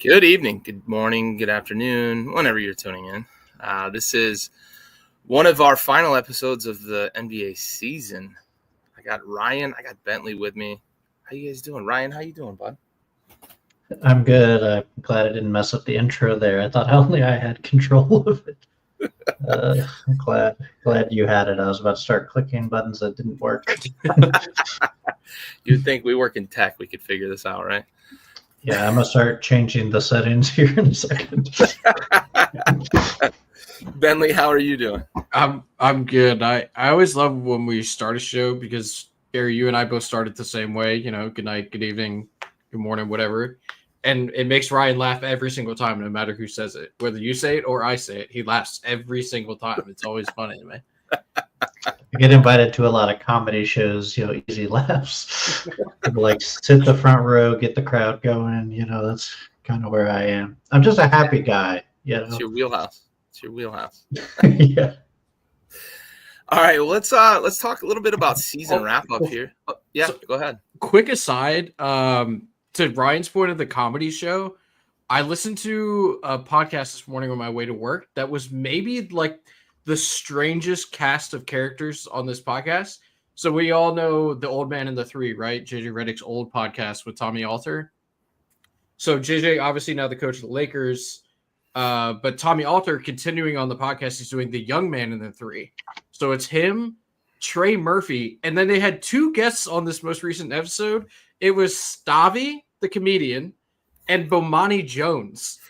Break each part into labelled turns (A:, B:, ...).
A: Good evening, good morning, good afternoon, whenever you're tuning in. This is one of our final episodes of the NBA season. I got Ryan, I got Bentley with me. How you guys doing? Ryan, how you doing, bud?
B: I'm good. I'm glad I didn't mess up the intro there. I thought only I had control of it. I'm glad you had it. I was about to start clicking buttons that didn't work.
A: You'd think we work in tech, we could figure this out, right?
B: Yeah, I'm gonna start changing the settings here in a second.
A: Bentley, how are you doing?
C: I'm good. I always love when we start a show because Barry, you and I both started the same way. You know, good night, good evening, good morning, whatever. And it makes Ryan laugh every single time, no matter who says it. Whether you say it or I say it, he laughs every single time. It's always funny to me.
B: I get invited to a lot of comedy shows, easy laughs. Like sit the front row, get the crowd going. That's kind of where I am. I'm just a happy guy.
A: It's your wheelhouse. It's your wheelhouse.
B: Yeah.
A: All right, well, let's talk a little bit about season wrap up here. Go ahead.
C: Quick aside, to Ryan's point of the comedy show, I listened to a podcast this morning on my way to work that was maybe like the strangest cast of characters on this podcast. So we all know the Old Man and the Three, right? JJ Redick's old podcast with Tommy Alter. So JJ, obviously now the coach of the Lakers, but Tommy Alter continuing on the podcast, he's doing the Young Man and the Three. So it's him, Trey Murphy, and then they had two guests on this most recent episode. It was Stavi, the comedian, and Bomani Jones.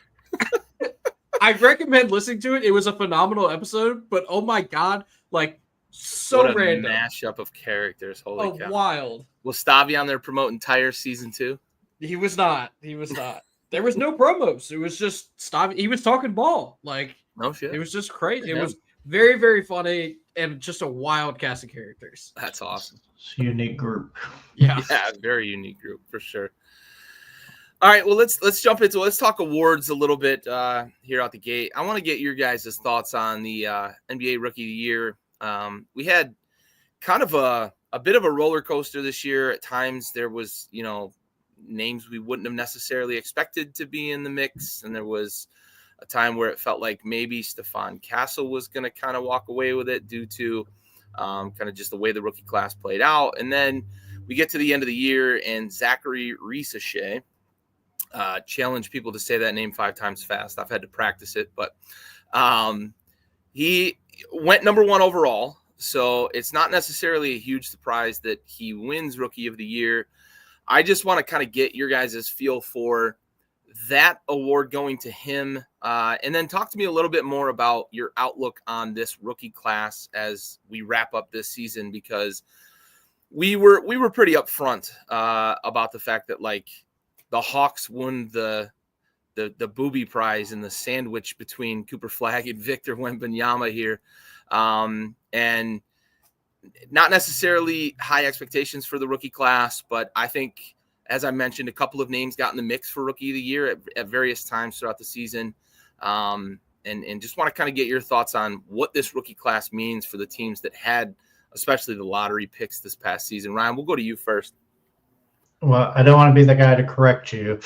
C: I recommend listening to it. It was a phenomenal episode, but oh my god, like so
A: what a
C: random
A: mashup of characters. Holy cow.
C: Wild.
A: Was Stavi on there promoting Tire season 2?
C: He was not. There was no promos. It was just Stavi. He was talking ball. Like
A: no shit.
C: It was just crazy. It was very, very funny and just a wild cast of characters.
A: That's awesome.
B: It's a unique group.
C: Yeah,
A: very unique group for sure. All right, well, let's jump into let's talk awards a little bit here out the gate. I want to get your guys' thoughts on the NBA Rookie of the Year. We had kind of a bit of a roller coaster this year. At times there was, names we wouldn't have necessarily expected to be in the mix, and there was a time where it felt like maybe Stephon Castle was going to kind of walk away with it due to kind of just the way the rookie class played out. And then we get to the end of the year, and Zachary Risacher, challenge people to say that name 5 times fast. I've had to practice it, but he went number 1 overall. So it's not necessarily a huge surprise that he wins Rookie of the Year. I just want to kind of get your guys' feel for that award going to him. And then talk to me a little bit more about your outlook on this rookie class as we wrap up this season, because we were pretty upfront about the fact that like the Hawks won the booby prize in the sandwich between Cooper Flagg and Victor Wembanyama here. And not necessarily high expectations for the rookie class, but I think, as I mentioned, a couple of names got in the mix for Rookie of the Year at various times throughout the season. And just want to kind of get your thoughts on what this rookie class means for the teams that had, especially the lottery picks this past season. Ryan, we'll go to you first.
B: Well, I don't want to be the guy to correct you,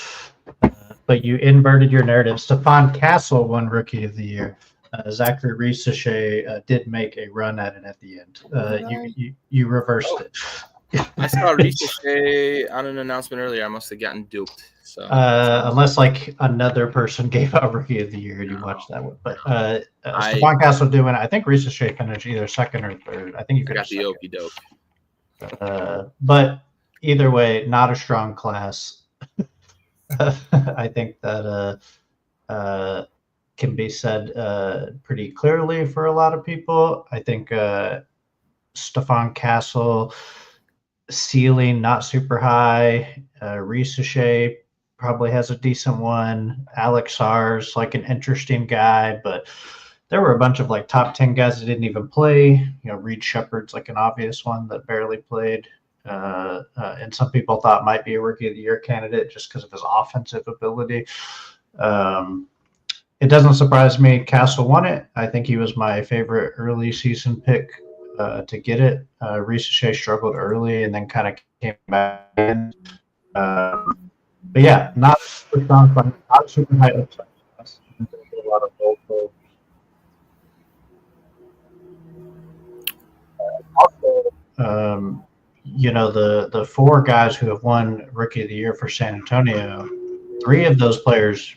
B: but you inverted your narrative. Stephon Castle won Rookie of the Year. Zachary Risacher did make a run at it at the end. You reversed it.
A: I saw Risacher on an announcement earlier. I must have gotten duped. So
B: unless like another person gave out Rookie of the Year and you watched that one. But Stephon Castle doing it. I think Risacher finished either second or third. I think you
A: got the okey doke.
B: But either way, not a strong class. I think that can be said pretty clearly for a lot of people. I think Stephon Castle ceiling not super high. Risacher probably has a decent one. Alex Sarr's like an interesting guy, but there were a bunch of like top 10 guys that didn't even play. Reed Shepherd's like an obvious one that barely played. And some people thought might be a Rookie of the Year candidate just because of his offensive ability. It doesn't surprise me Castle won it. I think he was my favorite early season pick to get it. Risacher struggled early and then kind of came back in. But yeah, not a super strong class, not a super high upside class. There's a lot of vocal. Also, the four guys who have won Rookie of the Year for San Antonio, three of those players,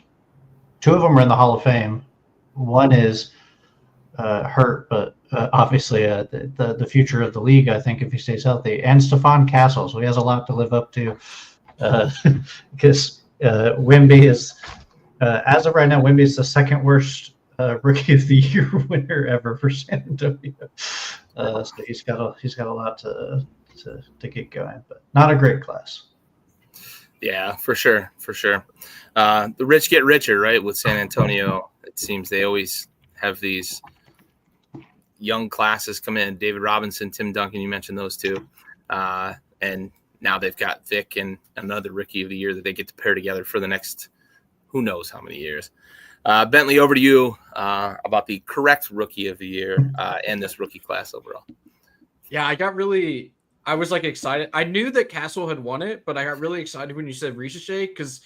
B: two of them are in the Hall of Fame. One is hurt, but obviously the future of the league, I think, if he stays healthy. And Stephon Castle, so he has a lot to live up to because Wemby is, as of right now, Wemby is the second worst Rookie of the Year winner ever for San Antonio. So he's got a lot to get going, but not a great class.
A: Yeah, for sure. The rich get richer, right? With San Antonio, it seems they always have these young classes come in. David Robinson, Tim Duncan, you mentioned those two. And now they've got Vic and another Rookie of the Year that they get to pair together for the next who knows how many years. Bentley, over to you about the correct Rookie of the Year and this rookie class overall.
C: Yeah, I was like excited. I knew that Castle had won it, but I got really excited when you said Richeche because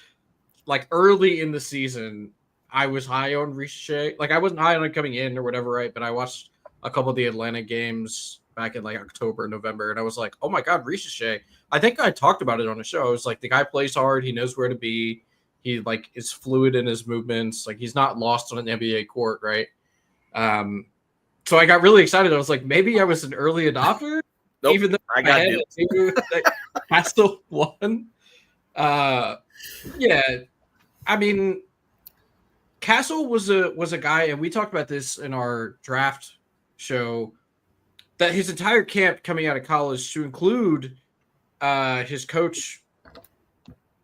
C: like early in the season, I was high on Richeche. Like I wasn't high on it coming in or whatever, right? But I watched a couple of the Atlanta games back in like October, November, and I was like, oh my God, Richeche. I think I talked about it on the show. I was like, the guy plays hard. He knows where to be. He like is fluid in his movements. Like he's not lost on an NBA court, right? So I got really excited. I was like, maybe I was an early adopter.
A: Nope,
C: even though
A: I got you.
C: Castle won. Yeah, I mean, Castle was a guy, and we talked about this in our draft show, that his entire camp coming out of college, to include his coach,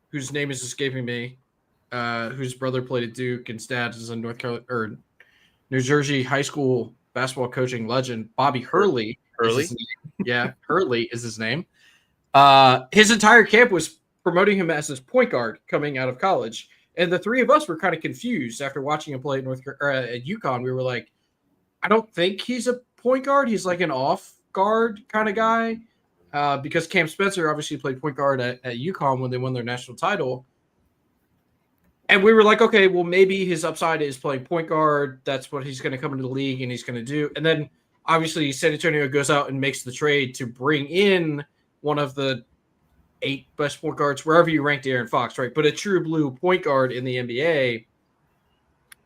C: whose name is escaping me, whose brother played at Duke and dad is a New Jersey high school basketball coaching legend, Bobby Hurley. Hurley is his name. His entire camp was promoting him as his point guard coming out of college. And the three of us were kind of confused after watching him play at UConn. We were like, I don't think he's a point guard. He's like an off guard kind of guy. Because Cam Spencer obviously played point guard at UConn when they won their national title. And we were like, okay, well, maybe his upside is playing point guard. That's what he's going to come into the league and he's going to do. And then obviously San Antonio goes out and makes the trade to bring in one of the 8 best point guards, wherever you rank De'Aaron Fox, right? But a true blue point guard in the NBA.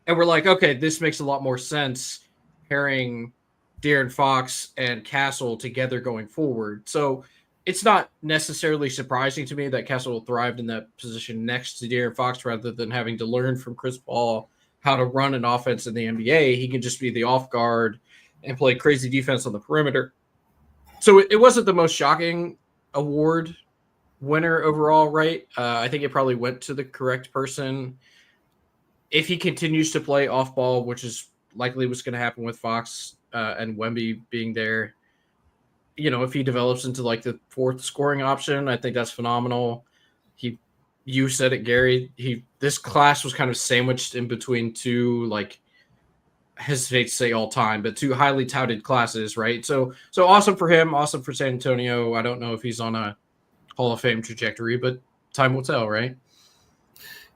C: And we're like, okay, this makes a lot more sense pairing De'Aaron Fox and Castle together going forward. So it's not necessarily surprising to me that Castle thrived in that position next to De'Aaron Fox rather than having to learn from Chris Paul how to run an offense in the NBA. He can just be the off guard and play crazy defense on the perimeter. So it wasn't the most shocking award winner overall, right? I think it probably went to the correct person. If he continues to play off ball, which is likely what's going to happen with Fox and Wemby being there, if he develops into like the 4th scoring option, I think that's phenomenal. You said it, Gary. This class was kind of sandwiched in between two, like, I hesitate to say all time, but 2 highly touted classes, right? So awesome for him, awesome for San Antonio. I don't know if he's on a Hall of Fame trajectory, but time will tell, right?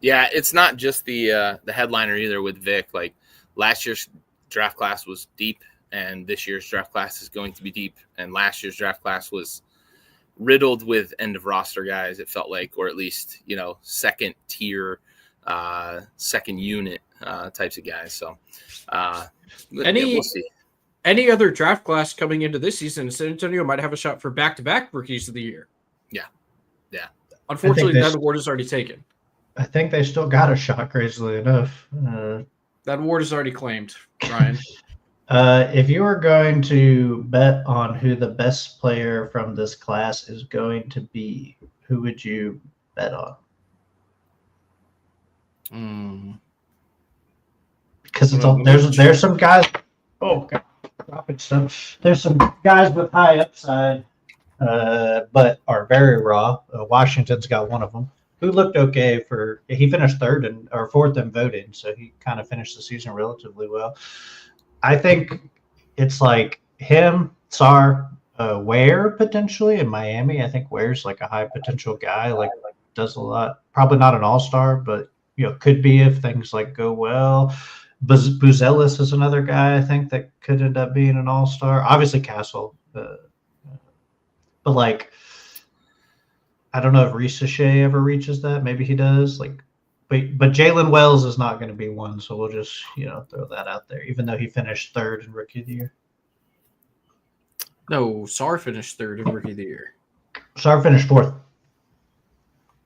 A: Yeah, it's not just the headliner either with Vic. Like last year's draft class was deep, and this year's draft class is going to be deep. And last year's draft class was riddled with end of roster guys, it felt like, or at least, second tier, second unit types of guys. So we'll see.
C: Any other draft class coming into this season, San Antonio might have a shot for back-to-back rookies of the year. Yeah. Unfortunately, that award is already taken.
B: I think they still got a shot, crazily enough.
C: That award is already claimed, Ryan.
B: If you were going to bet on who the best player from this class is going to be, who would you bet on? Because there's some guys. Oh, God, dropping stuff. There's some guys with high upside, but are very raw. Washington's got one of them who looked okay he finished 3rd or 4th in voting, so he kind of finished the season relatively well. I think it's like him, Sarr, Ware potentially in Miami. I think Ware's like a high potential guy. Like does a lot. Probably not an all-star, but could be if things like go well. Buzelis is another guy I think that could end up being an all-star. Obviously Castle, but like I don't know if Risache ever reaches that. Maybe he does. But Jalen Wells is not going to be one, so we'll just throw that out there. Even though he finished third in Rookie of the Year.
C: No, Sarr finished third in Rookie of the Year.
B: Sarr finished fourth.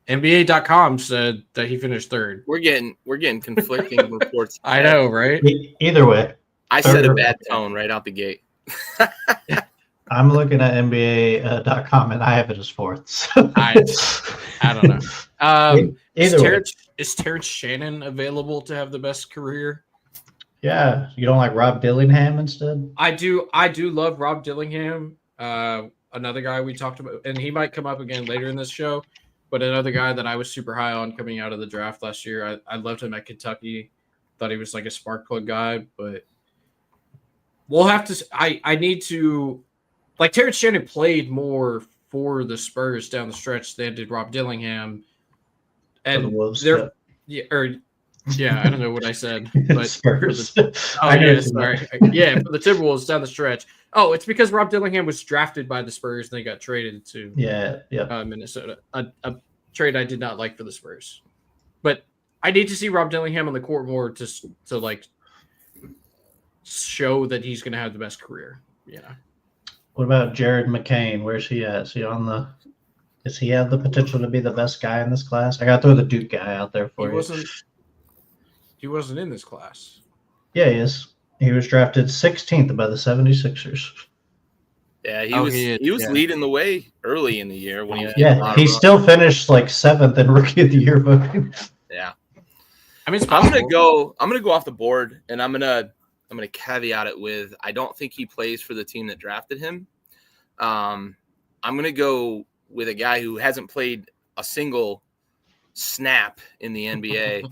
C: NBA.com said that he finished third.
A: We're getting conflicting reports.
C: I know, right?
B: Either way,
A: I set a bad tone right out the gate.
B: I'm looking at NBA.com and I have it as fourth. So.
C: I don't know.
B: Either way.
C: Is Terrence Shannon available to have the best career?
B: Yeah, you don't like Rob Dillingham instead?
C: I do love Rob Dillingham. Another guy we talked about, and he might come up again later in this show. But another guy that I was super high on coming out of the draft last year. I loved him at Kentucky. Thought he was like a spark plug guy, but we'll have to. I need to. Like Terrence Shannon played more for the Spurs down the stretch than did Rob Dillingham, and I don't know what I said, but
B: Spurs.
C: For the Timberwolves down the stretch. Oh, it's because Rob Dillingham was drafted by the Spurs and they got traded to Minnesota. A trade I did not like for the Spurs, but I need to see Rob Dillingham on the court more to like show that he's going to have the best career. Yeah.
B: What about Jared McCain? Where's he at? Does he have the potential to be the best guy in this class? I got to throw the Duke guy out there for you.
C: He wasn't in this class.
B: Yeah, he is. He was drafted 16th by the 76ers.
A: Yeah, he was leading the way early in the year when
B: he still finished like 7th in Rookie of the Year voting.
A: Yeah.
C: I mean,
A: I'm gonna go off the board, and I'm gonna caveat it with I don't think he plays for the team that drafted him. I'm gonna go with a guy who hasn't played a single snap in the NBA.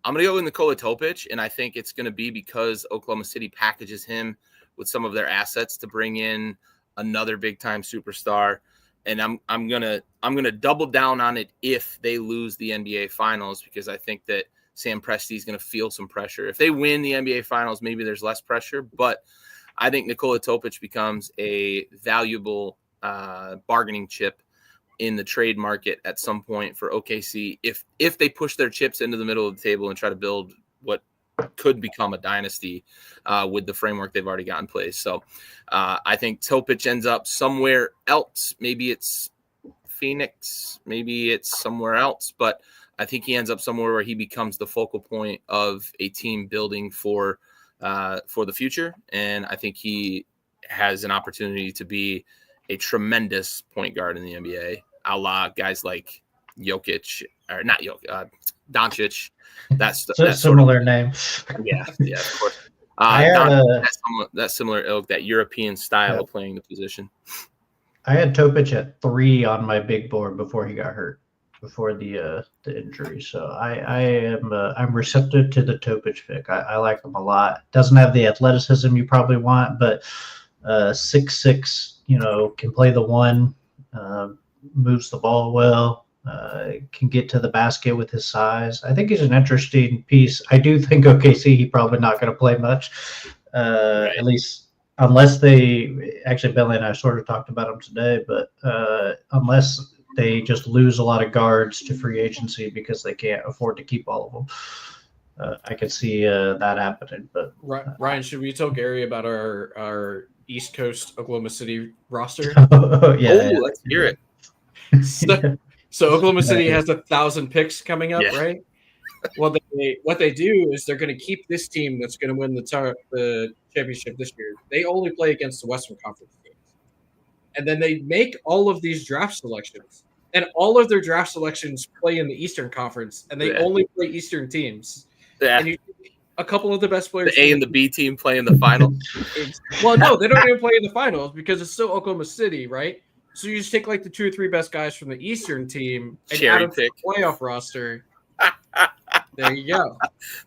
A: I'm going to go with Nikola Topic, and I think it's going to be because Oklahoma City packages him with some of their assets to bring in another big-time superstar. And I'm going to double down on it if they lose the NBA Finals, because I think that Sam Presti is going to feel some pressure. If they win the NBA Finals, maybe there's less pressure, but I think Nikola Topic becomes a valuable bargaining chip in the trade market at some point for OKC if they push their chips into the middle of the table and try to build what could become a dynasty with the framework they've already got in place. So I think Topic ends up somewhere else. Maybe it's Phoenix, maybe it's somewhere else, but I think he ends up somewhere where he becomes the focal point of a team building for the future. And I think he has an opportunity to be a tremendous point guard in the NBA, a la guys like Jokic, or not Jokic, Doncic. That's
B: a similar name.
A: Yeah, of course. That similar ilk, that European style of playing the position.
B: I had Topic at 3 on my big board before he got hurt, before the injury. So I'm receptive to the Topic pick. I like him a lot. Doesn't have the athleticism you probably want, but 6'6", can play the one, moves the ball well, can get to the basket with his size. I think he's an interesting piece. I do think OKC, he probably not going to play much, at least unless actually Billy and I sort of talked about him today, but unless they just lose a lot of guards to free agency because they can't afford to keep all of them. I could see that happening. But
C: Ryan, should we tell Gary about our East Coast Oklahoma City roster?
A: Let's hear it.
C: So Oklahoma City has 1,000 picks coming up, right? Well, what they do is they're going to keep this team that's going to win the championship this year. They only play against the Western Conference teams, and then they make all of these draft selections, and all of their draft selections play in the Eastern Conference, and they only play Eastern teams. Yeah. And a couple of the best players.
A: The A and the B team play in the final.
C: Well, no, they don't even play in the finals because it's still Oklahoma City, right? So you just take like the 2 or 3 best guys from the Eastern team and add them to the playoff roster. There you go.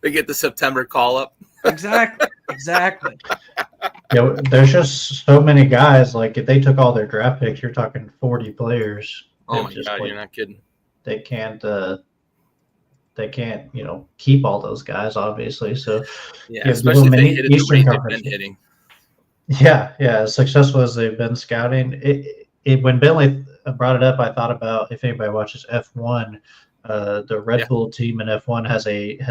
A: They get the September call up.
C: Exactly.
B: Yeah, there's just so many guys. Like if they took all their draft picks, you're talking 40 players.
A: Oh my God, you're not kidding.
B: they can't keep all those guys, obviously. So
A: yeah, especially if they hit at the rate they've been hitting.
B: Yeah, as successful as they've been scouting. When Bentley brought it up, I thought about, if anybody watches F1, the Red Bull team in F1 has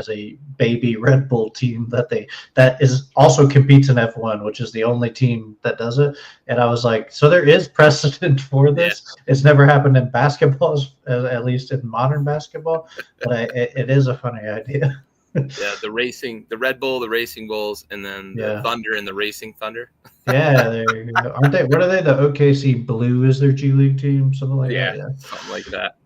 B: a baby Red Bull team that is also competes in F1, which is the only team that does it. And I was like, so there is precedent for this. Yeah. It's never happened in basketball, at least in modern basketball, but it is a funny idea.
A: Yeah, the Red Bull, the Racing Bulls, and then the Thunder and the Racing Thunder.
B: Yeah, there you go. Aren't they? What are they? The OKC Blue is their G League team, something like that.
A: Yeah, something like that.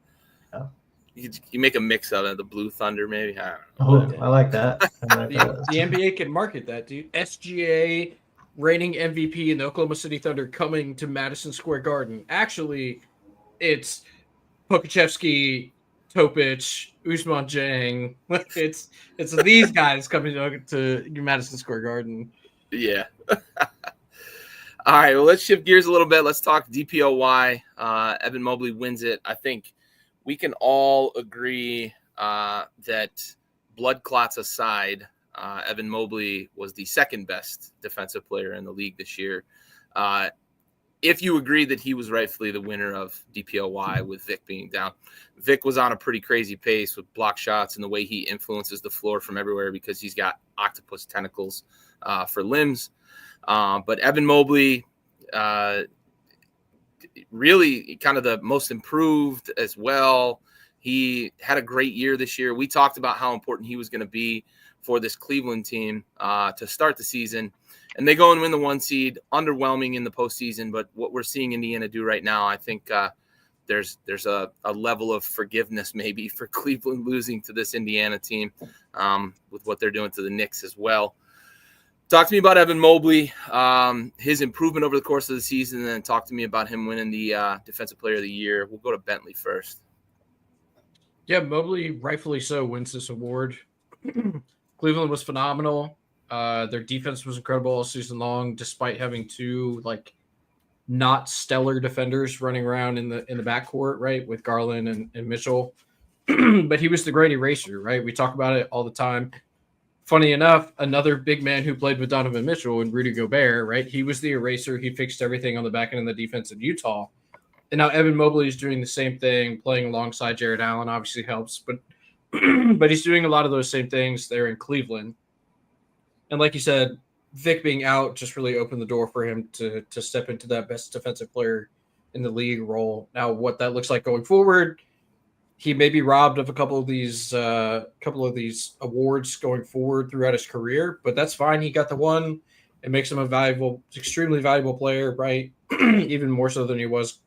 A: Yeah. You make a mix of it, the Blue Thunder, maybe. I
B: don't know. Oh, I like that.
C: The NBA can market that, dude. SGA reigning MVP in the Oklahoma City Thunder coming to Madison Square Garden. Actually, it's Pokachevsky, Topic, Ousmane Dieng. It's these guys coming to Madison Square Garden.
A: Yeah. All right. Well, let's shift gears a little bit. Let's talk DPOY. Evan Mobley wins it. I think we can all agree that blood clots aside, Evan Mobley was the second best defensive player in the league this year. If you agree that he was rightfully the winner of DPOY with Vic being down. Vic was on a pretty crazy pace with block shots and the way he influences the floor from everywhere because he's got octopus tentacles for limbs. But Evan Mobley, really kind of the most improved as well. He had a great year this year. We talked about how important he was going to be for this Cleveland team to start the season. And they go and win the 1 seed, underwhelming in the postseason. But what we're seeing Indiana do right now, I think there's a level of forgiveness maybe for Cleveland losing to this Indiana team with what they're doing to the Knicks as well. Talk to me about Evan Mobley, his improvement over the course of the season, and then talk to me about him winning the Defensive Player of the Year. We'll go to Bentley first.
C: Yeah, Mobley, rightfully so, wins this award. Cleveland was phenomenal. Their defense was incredible all season long, despite having 2 not stellar defenders running around in the backcourt, right, with Garland and Mitchell. But he was the great eraser, right? We talk about it all the time. Funny enough, another big man who played with Donovan Mitchell and Rudy Gobert, right? He was the eraser. He fixed everything on the back end of the defense in Utah. And now Evan Mobley is doing the same thing, playing alongside Jared Allen, obviously helps, but he's doing a lot of those same things there in Cleveland. And like you said, Vic being out just really opened the door for him to step into that best defensive player in the league role. Now, what that looks like going forward, he may be robbed of a couple of these awards going forward throughout his career, but that's fine. He got the one. It makes him extremely valuable player, right? Even more so than he was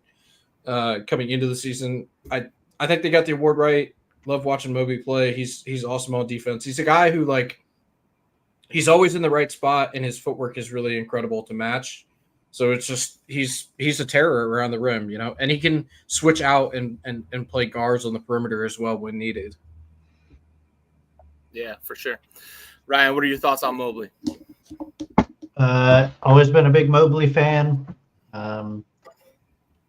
C: coming into the season. I think they got the award right. Love watching Mobley play. He's awesome on defense. He's a guy who he's always in the right spot, and his footwork is really incredible to match. So it's just he's a terror around the rim, and he can switch out and play guards on the perimeter as well when needed.
A: Yeah, for sure. Ryan, what are your thoughts on Mobley?
B: Always been a big Mobley fan.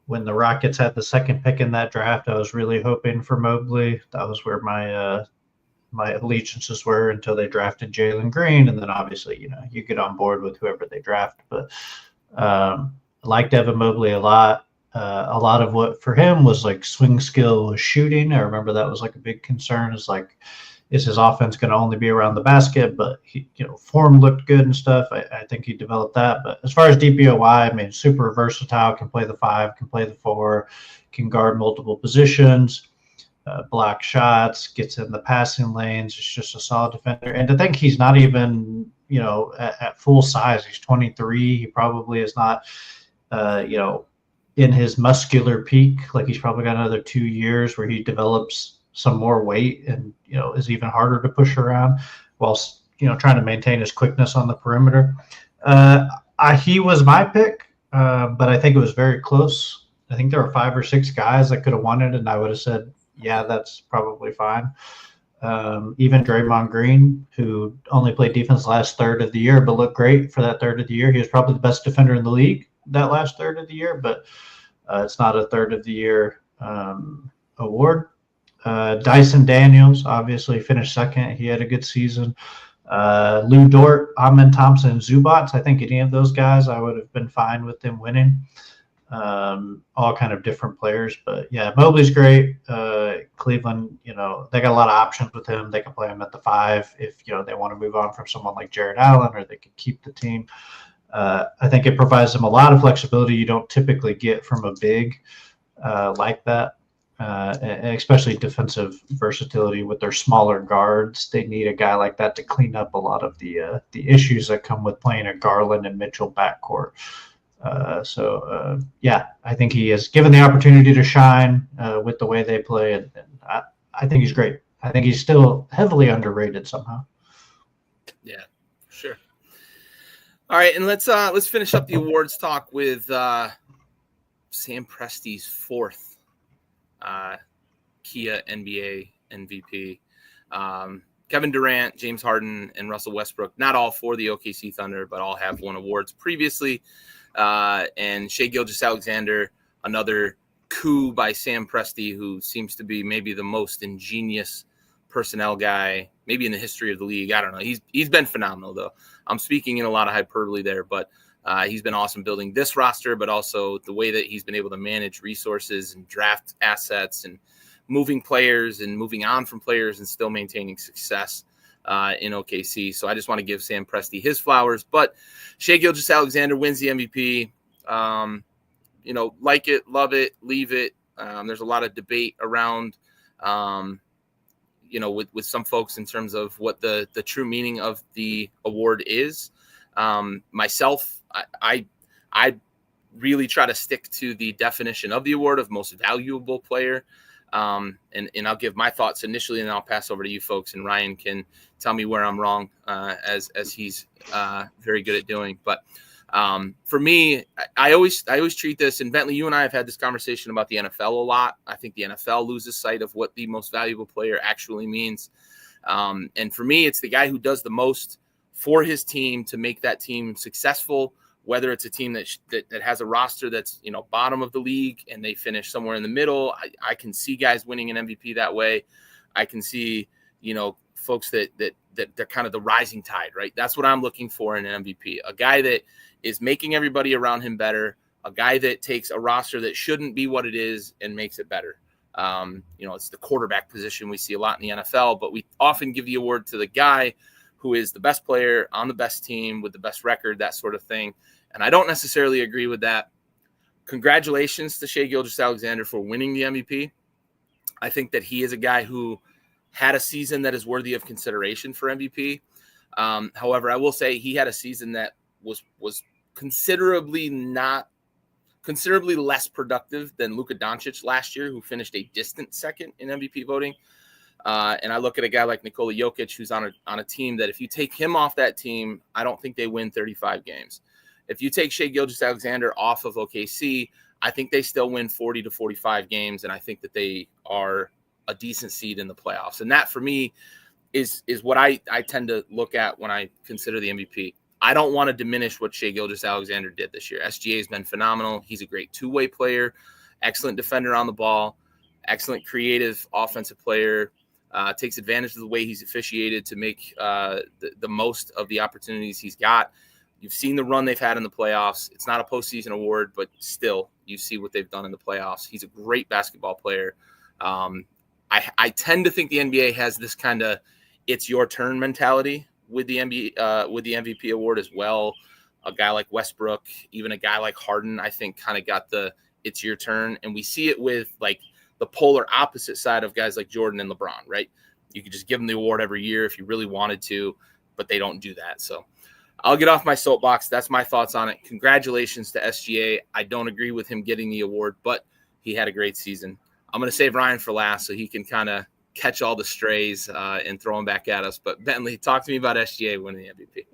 B: When the Rockets had the second pick in that draft, I was really hoping for Mobley. That was where my allegiances were until they drafted Jalen Green, and then obviously you get on board with whoever they draft. But liked Evan Mobley a lot. A lot of what for him was swing skill was shooting. I remember that was a big concern. Is his offense going to only be around the basket? But he, form looked good and stuff. I think he developed that. But as far as DPOY, super versatile. Can play the 5, can play the 4, can guard multiple positions. Block shots, gets in the passing lanes. It's just a solid defender. And to think he's not even, at full size. He's 23. He probably is not, in his muscular peak. He's probably got another 2 years where he develops some more weight and, is even harder to push around whilst, trying to maintain his quickness on the perimeter. He was my pick, but I think it was very close. I think there were 5 or 6 guys that could have won it, and I would have said, yeah, that's probably fine. Even Draymond Green, who only played defense the last third of the year, but looked great for that third of the year. He was probably the best defender in the league that last third of the year, but it's not a third of the year award. Dyson Daniels obviously finished second. He had a good season. Lou Dort, Amin Thompson, Zubats. I think any of those guys, I would have been fine with them winning. All kind of different players, but yeah, Mobley's great. Cleveland, they got a lot of options with him. They can play him at the 5 if they want to move on from someone like Jared Allen, or they could keep the team. I think it provides them a lot of flexibility you don't typically get from a big like that, and especially defensive versatility with their smaller guards. They need a guy like that to clean up a lot of the issues that come with playing a Garland and Mitchell backcourt. Yeah, I think he is given the opportunity to shine with the way they play, and I think he's great. I think he's still heavily underrated somehow.
A: Yeah, sure. All right, and let's finish up the awards talk with Sam Presti's 4th Kia NBA MVP. Kevin Durant, James Harden, and Russell Westbrook, not all for the OKC Thunder, but all have won awards previously. And Shai Gilgeous-Alexander, another coup by Sam Presti, who seems to be maybe the most ingenious personnel guy, maybe in the history of the league. I don't know. He's been phenomenal, though. I'm speaking in a lot of hyperbole there, but he's been awesome building this roster, but also the way that he's been able to manage resources and draft assets and moving players and moving on from players and still maintaining success in OKC. So I just want to give Sam Presti his flowers. But Shai Gilgeous-Alexander wins the MVP. Like it, love it, leave it. There's a lot of debate around, with some folks in terms of what the true meaning of the award is. Myself, I really try to stick to the definition of the award of most valuable player. And I'll give my thoughts initially, and then I'll pass over to you folks, and Ryan can tell me where I'm wrong, as he's very good at doing. But for me, I always treat this, and Bentley, you and I have had this conversation about the NFL a lot. I think the NFL loses sight of what the most valuable player actually means. And for me, it's the guy who does the most for his team to make that team successful, whether it's a team that has a roster that's, bottom of the league and they finish somewhere in the middle. I can see guys winning an MVP that way. I can see, folks that they're kind of the rising tide, right? That's what I'm looking for in an MVP. A guy that is making everybody around him better, a guy that takes a roster that shouldn't be what it is and makes it better. It's the quarterback position we see a lot in the NFL, but we often give the award to the guy who is the best player on the best team with the best record, that sort of thing. And I don't necessarily agree with that. Congratulations to Shai Gilgeous-Alexander for winning the MVP. I think that he is a guy who had a season that is worthy of consideration for MVP. However, I will say he had a season that was considerably less productive than Luka Doncic last year, who finished a distant second in MVP voting. And I look at a guy like Nikola Jokic, who's on a team that if you take him off that team, I don't think they win 35 games. If you take Shai Gilgeous-Alexander off of OKC, I think they still win 40 to 45 games, and I think that they are a decent seed in the playoffs. And that, for me, is what I tend to look at when I consider the MVP. I don't want to diminish what Shai Gilgeous-Alexander did this year. SGA has been phenomenal. He's a great two-way player, excellent defender on the ball, excellent creative offensive player. Takes advantage of the way he's officiated to make the most of the opportunities he's got. You've seen the run they've had in the playoffs. It's not a postseason award, but still, you see what they've done in the playoffs. He's a great basketball player. I tend to think the NBA has this kind of "it's your turn" mentality with the MVP award as well. A guy like Westbrook, even a guy like Harden, I think kind of got the "it's your turn," and we see it with like the polar opposite side of guys like Jordan and LeBron, right? You could just give them the award every year if you really wanted to, but they don't do that. So I'll get off my soapbox. That's my thoughts on it. Congratulations to SGA. I don't agree with him getting the award, but he had a great season. I'm going to save Ryan for last so he can kind of catch all the strays and throw them back at us. But Bentley, talk to me about SGA winning the MVP.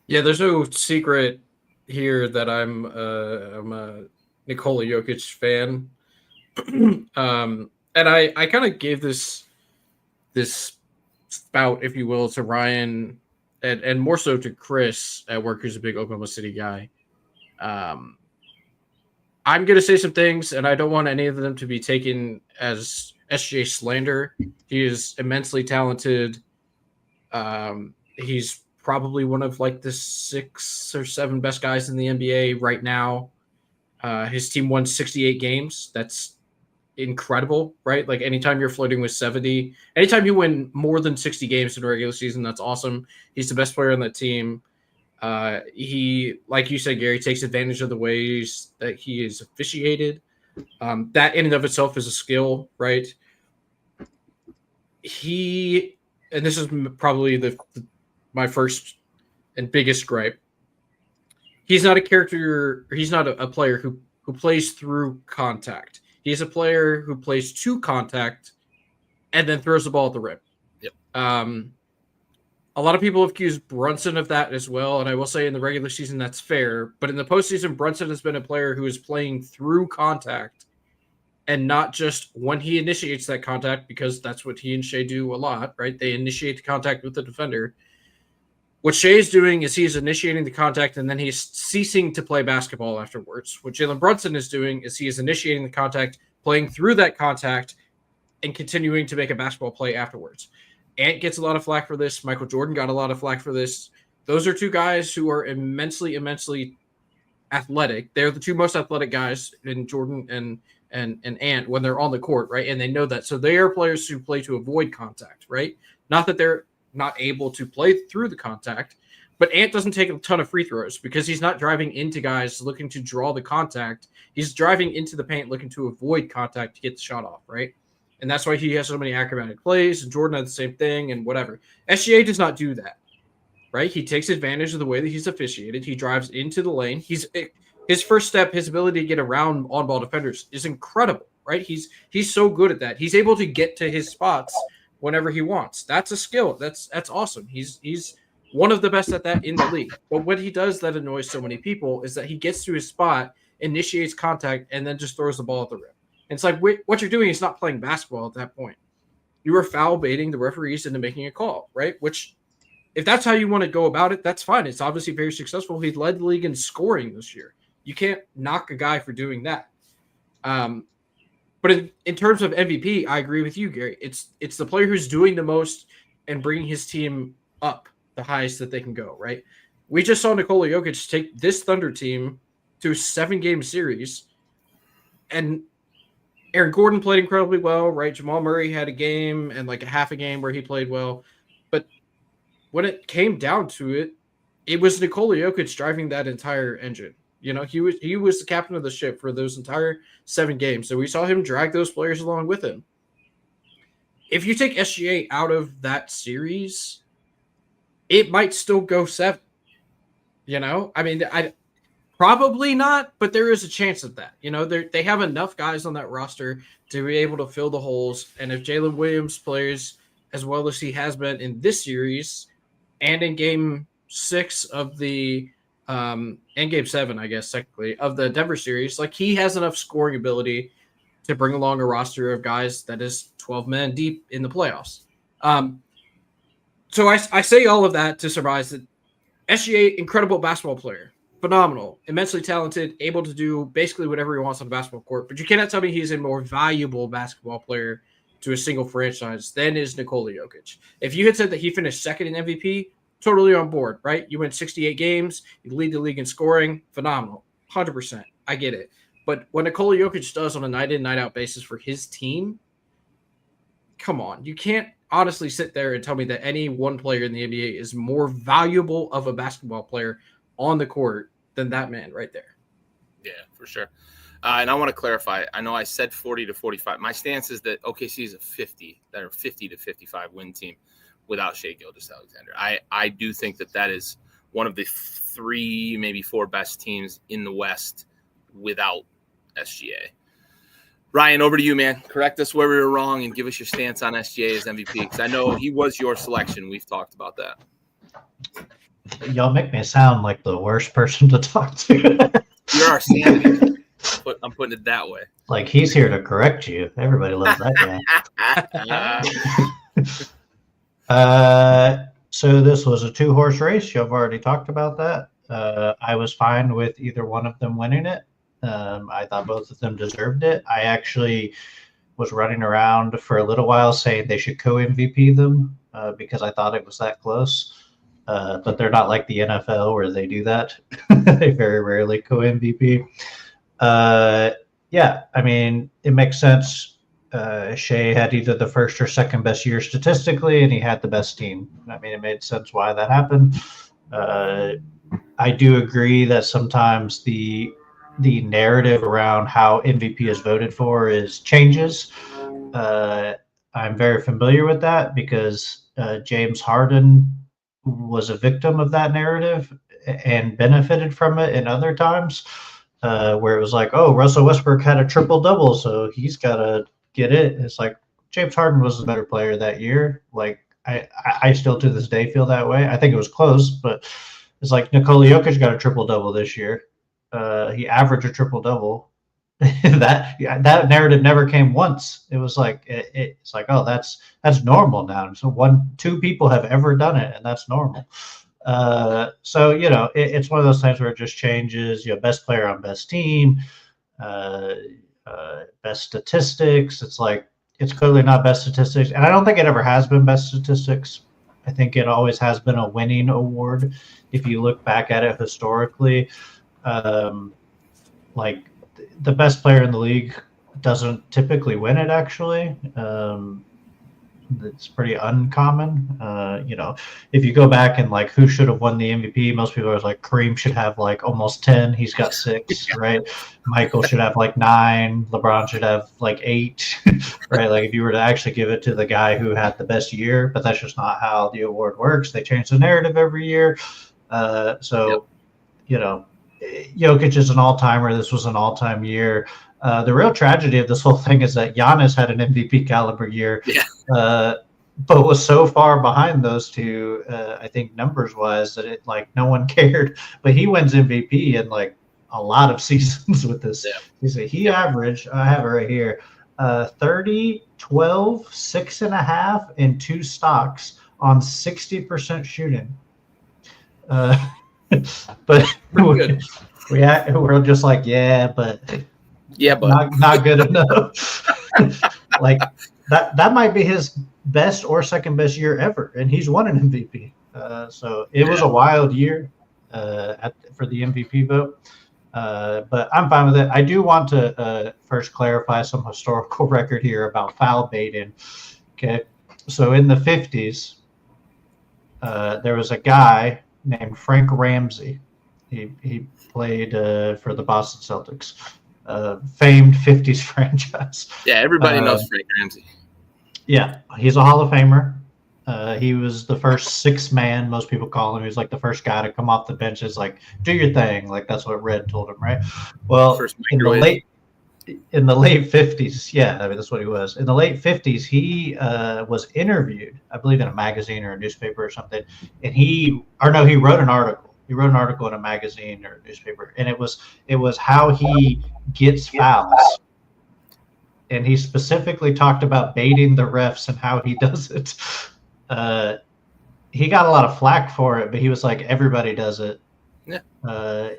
C: Yeah, there's no secret here that I'm a Nikola Jokic fan. And I kind of gave this spout, if you will, to Ryan and more so to Chris at work, who's a big Oklahoma City guy. I'm going to say some things, and I don't want any of them to be taken as SGA slander. He is immensely talented. He's probably one of like the 6 or 7 best guys in the NBA right now. His team won 68 games. That's incredible, right? Like anytime you're flirting with 70, anytime you win more than 60 games in a regular season, that's awesome. He's the best player on that team. He, like you said, Gary, takes advantage of the ways that he is officiated. That in and of itself is a skill, right? And this is probably my first and biggest gripe. He's not a character. He's not a player who plays through contact. He's a player who plays to contact and then throws the ball at the rim.
A: Yep.
C: A lot of people have accused Brunson of that as well, and I will say in the regular season that's fair. But in the postseason, Brunson has been a player who is playing through contact and not just when he initiates that contact, because that's what he and Shea do a lot, right? They initiate the contact with the defender. What Shea is doing is he's initiating the contact and then he's ceasing to play basketball afterwards. What Jalen Brunson is doing is he is initiating the contact, playing through that contact, and continuing to make a basketball play afterwards. Ant gets a lot of flack for this. Michael Jordan got a lot of flack for this. Those are two guys who are immensely, immensely athletic. They're the two most athletic guys in Jordan and Ant when they're on the court, right? And they know that. So they are players who play to avoid contact, right? Not that they're not able to play through the contact, but Ant doesn't take a ton of free throws because he's not driving into guys looking to draw the contact. He's driving into the paint looking to avoid contact to get the shot off, right? And that's why he has so many acrobatic plays, and Jordan had the same thing and whatever. SGA does not do that, right? He takes advantage of the way that he's officiated. He drives into the lane. His first step, his ability to get around on-ball defenders is incredible, right? He's so good at that. He's able to get to his spots whenever he wants. That's a skill. That's awesome. He's one of the best at that in the league. But what he does that annoys so many people is that he gets to his spot, initiates contact, and then just throws the ball at the rim. And it's like what you're doing is not playing basketball at that point. You are foul baiting the referees into making a call, right? Which, if that's how you want to go about it, that's fine. It's obviously very successful. He led the league in scoring this year. You can't knock a guy for doing that. But in terms of MVP, I agree with you, Gary. It's the player who's doing the most and bringing his team up the highest that they can go, right? We just saw Nikola Jokic take this Thunder team to a 7-game series, and Aaron Gordon played incredibly well, right? Jamal Murray had a game and like a half a game where he played well. But when it came down to it, it was Nikola Jokic driving that entire engine. You know, he was the captain of the ship for those entire 7 games. So we saw him drag those players along with him. If you take SGA out of that series, it might still go 7. You know, I mean, probably not, but there is a chance of that. You know, they have enough guys on that roster to be able to fill the holes. And if Jalen Williams plays as well as he has been in this series and in game 6 of the and game 7, I guess, technically, of the Denver series, like he has enough scoring ability to bring along a roster of guys that is 12 men deep in the playoffs. So I say all of that to surmise that SGA, incredible basketball player, phenomenal, immensely talented, able to do basically whatever he wants on the basketball court. But you cannot tell me he's a more valuable basketball player to a single franchise than is Nikola Jokic. If you had said that he finished second in MVP, totally on board, right? You win 68 games, you lead the league in scoring, phenomenal, 100%. I get it. But what Nikola Jokic does on a night-in, night-out basis for his team, come on. You can't honestly sit there and tell me that any one player in the NBA is more valuable of a basketball player on the court than that man right there.
A: Yeah, for sure. And I want to clarify. I know I said 40 to 45. My stance is that OKC is a 50 to 55 win team without Shai Gilgeous-Alexander. I do think that is one of the 3, maybe 4 best teams in the West without SGA. Ryan, over to you, man. Correct us where we were wrong and give us your stance on SGA as MVP, because I know he was your selection. We've talked about that.
B: Y'all make me sound like the worst person to talk to.
A: You're our sanity. I'm putting it that way.
B: Like, he's here to correct you. Everybody loves that guy. So this was a 2-horse race. You've already talked about that. I was fine with either one of them winning it. I thought both of them deserved it. I actually was running around for a little while saying they should co-MVP them because I thought it was that close. But they're not like the NFL where they do that. They very rarely co-MVP. Yeah, I mean, it makes sense. Shea had either the first or second best year statistically, and he had the best team. I mean, it made sense why that happened. I do agree that sometimes the narrative around how MVP is voted for changes. I'm very familiar with that because James Harden was a victim of that narrative and benefited from it in other times where it was like, oh, Russell Westbrook had a triple-double, so he's got to get it. It's like James Harden was the better player that year. Like, I still to this day feel that way. I think it was close, but it's like Nikola Jokic got a triple-double this year. He averaged a triple-double. that narrative never came once. It was like it's like, oh, that's normal now. So two people have ever done it, and that's normal. So it's one of those times where it just changes. Best player on best team, best statistics. It's like it's clearly not best statistics, and I don't think it ever has been best statistics. I think it always has been a winning award if you look back at it historically. Like the best player in the league doesn't typically win it, actually. It's pretty uncommon. If you go back and like who should have won the MVP, most people are like Kareem should have like almost 10. He's got 6, right? Michael should have like 9. LeBron should have like 8, right? Like if you were to actually give it to the guy who had the best year, but that's just not how the award works. They change the narrative every year. Jokic is an all-timer. This was an all-time year. The real tragedy of this whole thing is that Giannis had an MVP caliber year, but was so far behind those two, I think numbers-wise, that it like no one cared. But he wins MVP in like a lot of seasons with this. Yeah. He averaged, I have it right here, 30, 12, 6.5, and 2 stocks on 60% shooting. But we're just like, but not good enough. Like that might be his best or second best year ever, and he's won an MVP. So it was a wild year for the MVP vote. But I'm fine with it. I do want to first clarify some historical record here about foul baiting. Okay, so in the 50s, there was a guy named Frank Ramsey. He played for the Boston Celtics, famed 50s franchise.
A: Yeah, everybody knows Frank Ramsey.
B: Yeah, he's a Hall of Famer. He was the first 6 man, most people call him. He was like the first guy to come off the bench. Is like, do your thing. Like that's what Red told him, right? Well, in the late 50s, I mean that's what he was. In the late 50s, he was interviewed, I believe, in a magazine or a newspaper or something. And he wrote an article. He wrote an article in a magazine or a newspaper, and it was how he gets fouls. And he specifically talked about baiting the refs and how he does it. He got a lot of flack for it, but he was like, everybody does it.
A: Yeah.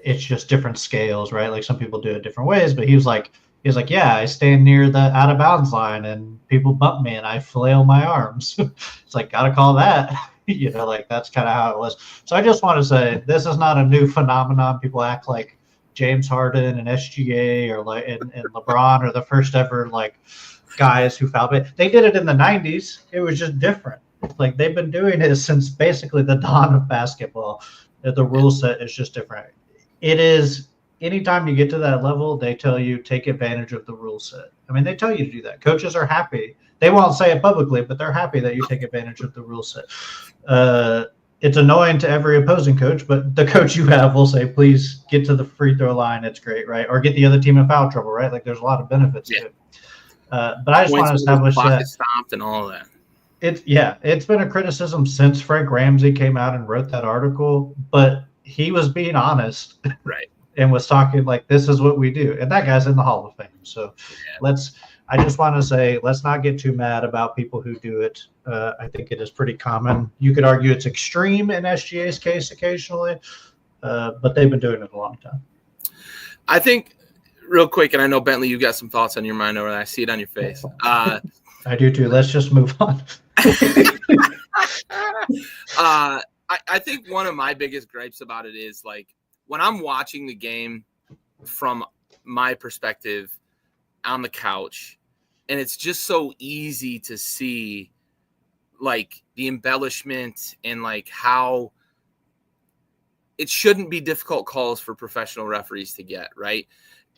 B: It's just different scales, right? Like some people do it different ways, but he was like, I stand near the out of bounds line and people bump me and I flail my arms. It's like, gotta call that. Like that's kind of how it was. So I just want to say this is not a new phenomenon. People act like James Harden and SGA or like and LeBron are the first ever like guys who foul bait. They did it in the 90s. It was just different. Like they've been doing it since basically the dawn of basketball. The rule set is just different. It is anytime you get to that level, they tell you take advantage of the rule set. I mean, they tell you to do that. Coaches are happy. They won't say it publicly, but they're happy that you take advantage of the rule set. It's annoying to every opposing coach, but the coach you have will say, please get to the free throw line. It's great, right? Or get the other team in foul trouble, right? Like there's a lot of benefits to it. But I just want to establish that.
A: Stopped and all of that.
B: It's been a criticism since Frank Ramsey came out and wrote that article, but he was being honest.
A: Right.
B: And was talking like, this is what we do. And that guy's in the Hall of Fame. So I just want to say, let's not get too mad about people who do it. I think it is pretty common. You could argue it's extreme in SGA's case occasionally, but they've been doing it a long time.
A: I think real quick, and I know Bentley, you got some thoughts on your mind over there. I see it on your face.
B: I do too. Let's just move on.
A: I think one of my biggest gripes about it is like when I'm watching the game from my perspective on the couch, and it's just so easy to see like the embellishment and like how it shouldn't be difficult calls for professional referees to get, right?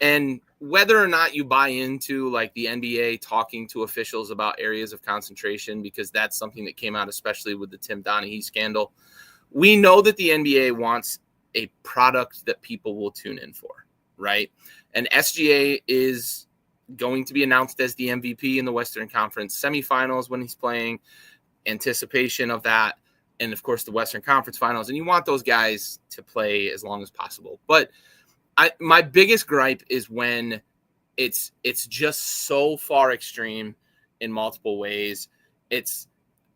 A: And whether or not you buy into like the NBA talking to officials about areas of concentration, because that's something that came out, especially with the Tim Donaghy scandal, we know that the NBA wants a product that people will tune in for, right? And SGA is going to be announced as the MVP in the Western Conference semifinals when he's playing, anticipation of that, and of course the Western Conference finals. And you want those guys to play as long as possible. But my biggest gripe is when it's just so far extreme in multiple ways. It's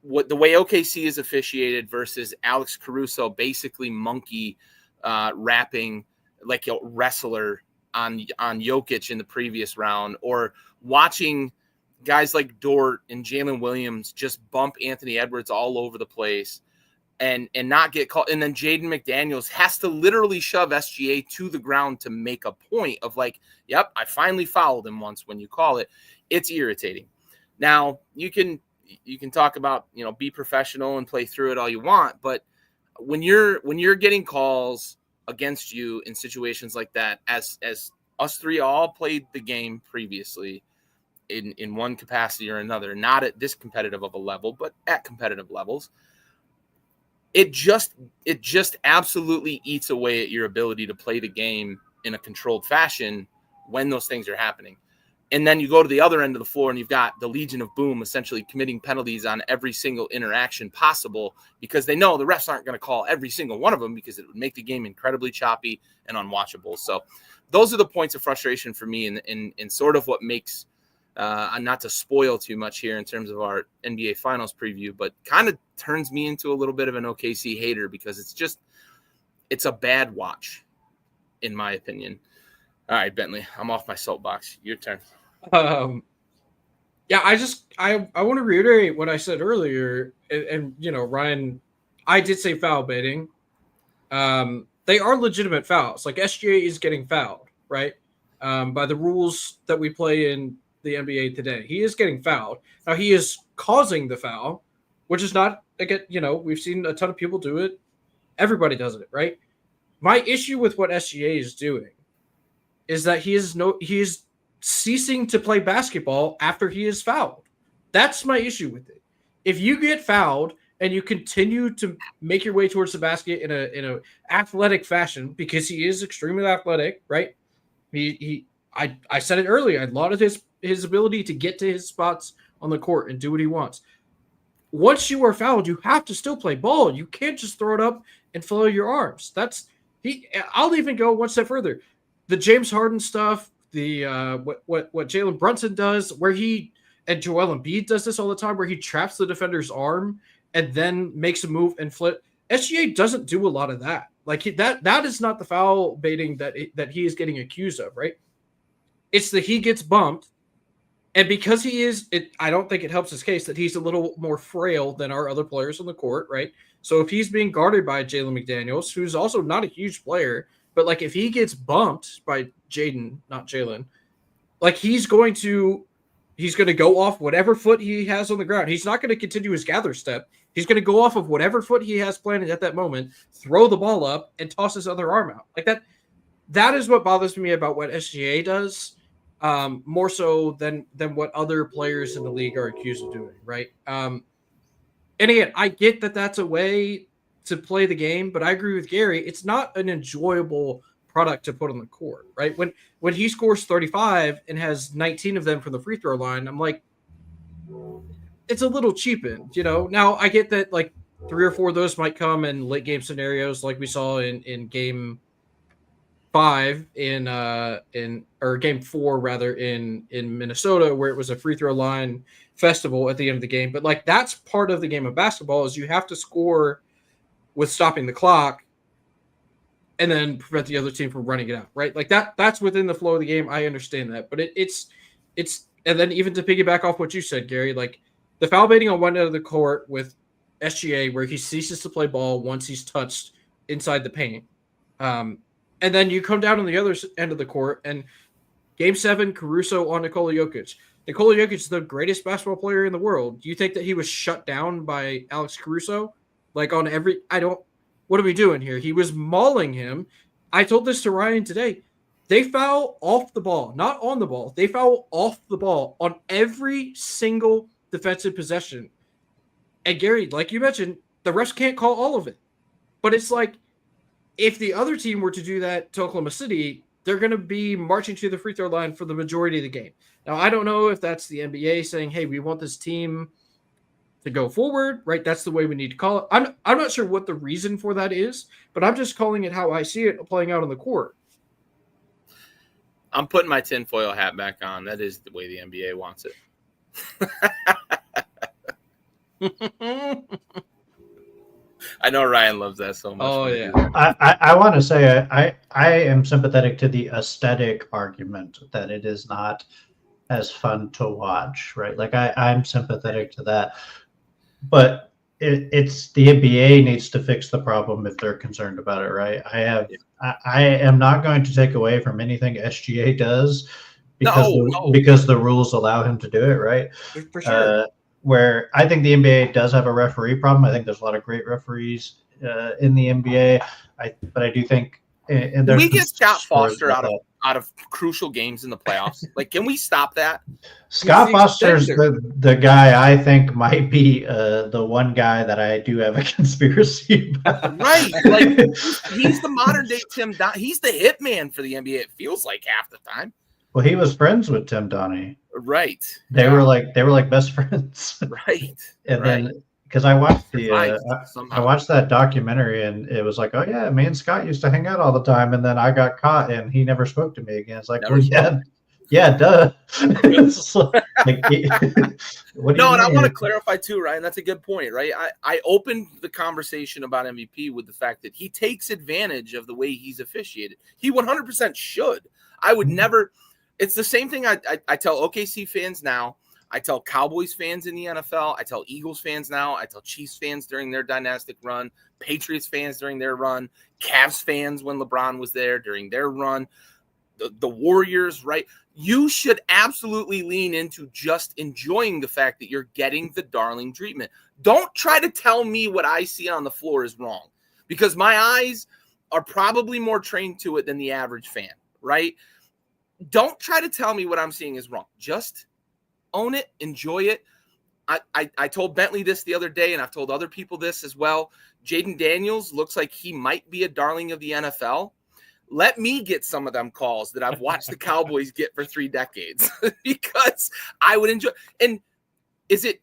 A: what the way OKC is officiated versus Alex Caruso basically monkey rapping like a wrestler on Jokic in the previous round, or watching guys like Dort and Jalen Williams just bump Anthony Edwards all over the place and not get called. And then Jaden McDaniels has to literally shove SGA to the ground to make a point of like, yep, I finally fouled him once when you call it. It's irritating. Now you can talk about, be professional and play through it all you want, but when you're getting calls against you in situations like that, as us three all played the game previously in one capacity or another, not at this competitive of a level, but at competitive levels, it just absolutely eats away at your ability to play the game in a controlled fashion when those things are happening. And then you go to the other end of the floor and you've got the Legion of Boom essentially committing penalties on every single interaction possible because they know the refs aren't going to call every single one of them because it would make the game incredibly choppy and unwatchable. So those are the points of frustration for me in sort of what makes, not to spoil too much here in terms of our NBA Finals preview, but kind of turns me into a little bit of an OKC hater because it's a bad watch, in my opinion. All right, Bentley, I'm off my soapbox. Your turn.
C: Yeah, I want to reiterate what I said earlier. And Ryan, I did say foul baiting. They are legitimate fouls. Like SGA is getting fouled, right? By the rules that we play in the NBA today. He is getting fouled. Now he is causing the foul, which is not, again, we've seen a ton of people do it. Everybody does it, right? My issue with what SGA is doing is that he is ceasing to play basketball after he is fouled. That's my issue with it. If you get fouled and you continue to make your way towards the basket in a athletic fashion, because he is extremely athletic, right? I said it earlier. I lauded his ability to get to his spots on the court and do what he wants. Once you are fouled, you have to still play ball. You can't just throw it up and flail your arms. I'll even go one step further. The James Harden stuff, the what Jalen Brunson does, where and Joel Embiid does this all the time, where he traps the defender's arm and then makes a move and flip. SGA doesn't do a lot of that. Like that is not the foul baiting that he is getting accused of, right? It's that he gets bumped, and because I don't think it helps his case that he's a little more frail than our other players on the court, right? So if he's being guarded by Jalen McDaniels, who's also not a huge player, but like if he gets bumped by Jaden, not Jalen, like he's going to go off whatever foot he has on the ground. He's not going to continue his gather step. He's going to go off of whatever foot he has planted at that moment, throw the ball up, and toss his other arm out. Like that. That is what bothers me about what SGA does, more so than what other players in the league are accused of doing, right? And again, I get that that's a way to play the game, but I agree with Gary. It's not an enjoyable product to put on the court, right? When he scores 35 and has 19 of them from the free throw line, I'm like, it's a little cheapened, Now I get that like 3 or 4 of those might come in late game scenarios, like we saw in game 5 or game 4 rather in Minnesota, where it was a free throw line festival at the end of the game. But like that's part of the game of basketball is you have to score with stopping the clock and then prevent the other team from running it out, right? Like that's within the flow of the game. I understand that, but it's and then even to piggyback off what you said, Gary, like the foul baiting on one end of the court with SGA, where he ceases to play ball once he's touched inside the paint, and then you come down on the other end of the court and Game 7, Caruso on Nikola Jokic. Nikola Jokic is the greatest basketball player in the world. Do you think that he was shut down by Alex Caruso? Like on every, what are we doing here? He was mauling him. I told this to Ryan today. They foul off the ball, not on the ball. They foul off the ball on every single defensive possession. And Gary, like you mentioned, the refs can't call all of it. But it's like, if the other team were to do that to Oklahoma City, they're going to be marching to the free throw line for the majority of the game. Now, I don't know if that's the NBA saying, hey, we want this team to go forward, right? That's the way we need to call it. I'm not sure what the reason for that is, but I'm just calling it how I see it playing out on the court.
A: I'm putting my tinfoil hat back on. That is the way the NBA wants it. I know Ryan loves that so much.
C: Oh, yeah.
B: I want to say I am sympathetic to the aesthetic argument that it is not as fun to watch, right? Like I'm sympathetic to that. But it's the NBA needs to fix the problem if they're concerned about it, right? I am not going to take away from anything SGA does because the rules allow him to do it, right?
C: For sure.
B: Where I think the NBA does have a referee problem. I think there's a lot of great referees in the NBA. But I do think
A: we get Scott Foster out of crucial games in the playoffs. Like, can we stop that?
B: Scott Foster's the guy I think might be the one guy that I do have a conspiracy about.
A: Right. Like, he's the modern day Tim Donaghy. He's the hitman for the NBA. It feels like half the time.
B: Well, he was friends with Tim Donaghy.
A: Right.
B: They were like best friends.
A: Right.
B: And then because I watched I watched that documentary and it was like, oh yeah, me and Scott used to hang out all the time, and then I got caught and he never spoke to me again. It's like, yeah, duh. Like,
A: and I want to clarify too, Ryan. That's a good point, right? I opened the conversation about MVP with the fact that he takes advantage of the way he's officiated. He 100% should. I would never. It's the same thing I tell OKC fans now. I tell Cowboys fans in the NFL. I tell Eagles fans now. I tell Chiefs fans during their dynastic run. Patriots fans during their run. Cavs fans when LeBron was there during their run. The Warriors, right? You should absolutely lean into just enjoying the fact that you're getting the darling treatment. Don't try to tell me what I see on the floor is wrong, because my eyes are probably more trained to it than the average fan, right? Don't try to tell me what I'm seeing is wrong. Just own it, enjoy it. I told Bentley this the other day, and I've told other people this as well. Jaden Daniels looks like he might be a darling of the NFL. Let me get some of them calls that I've watched the Cowboys get for 3 decades because I would enjoy. And is it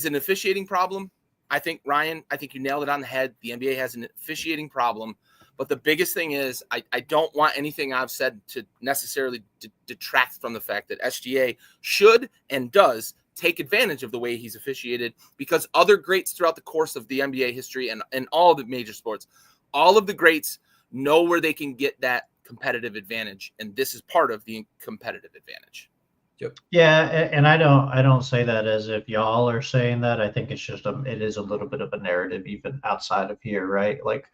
A: an officiating problem? I think, Ryan, you nailed it on the head. The NBA has an officiating problem. But the biggest thing is I don't want anything I've said to necessarily detract from the fact that SGA should and does take advantage of the way he's officiated, because other greats throughout the course of the NBA history and all the major sports, all of the greats know where they can get that competitive advantage. And this is part of the competitive advantage.
C: Yep.
B: Yeah. And I don't say that as if y'all are saying that. I think it's just it is a little bit of a narrative even outside of here, right? Like,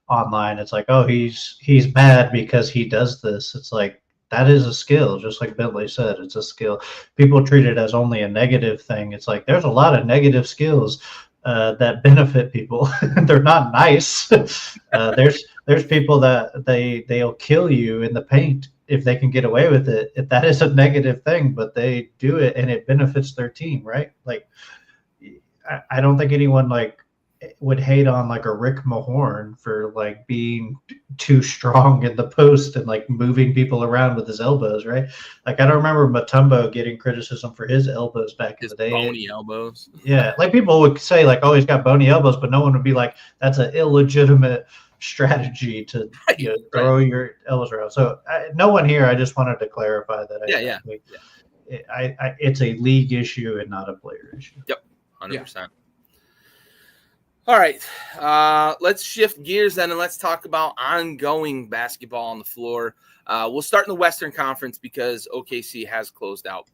B: online, it's like, oh, he's mad because he does this. It's like, that is a skill, just like Bentley said. It's a skill. People treat it as only a negative thing. It's like, there's a lot of negative skills that benefit people. They're not nice. There's people that they'll kill you in the paint if they can get away with it. If that is a negative thing, but they do it and it benefits their team, right? Like, I don't think anyone would hate on like a Rick Mahorn for like being too strong in the post and like moving people around with his elbows, right? Like, I don't remember Mutombo getting criticism for his elbows back in the day.
A: Bony elbows.
B: Yeah, like people would say like, oh, he's got bony elbows, but no one would be like, that's an illegitimate strategy to throw your elbows around. So no one here. I just wanted to clarify that. It's a league issue and not a player issue.
A: Yep, 100%. All right, let's shift gears then, and let's talk about ongoing basketball on the floor. We'll start in the Western Conference because OKC has closed out.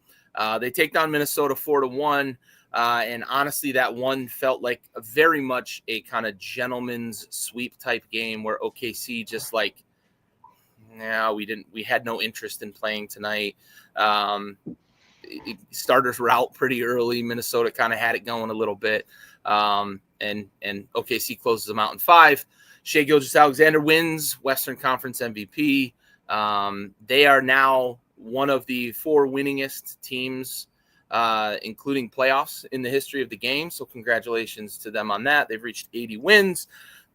A: They take down Minnesota 4-1, and honestly, that one felt like very much a kind of gentleman's sweep type game where OKC just like, we had no interest in playing tonight. Starters were out pretty early. Minnesota kind of had it going a little bit. And OKC closes them out in 5. Shai Gilgeous-Alexander wins Western Conference MVP. They are now one of the 4 winningest teams, including playoffs, in the history of the game. So congratulations to them on that. They've reached 80 wins.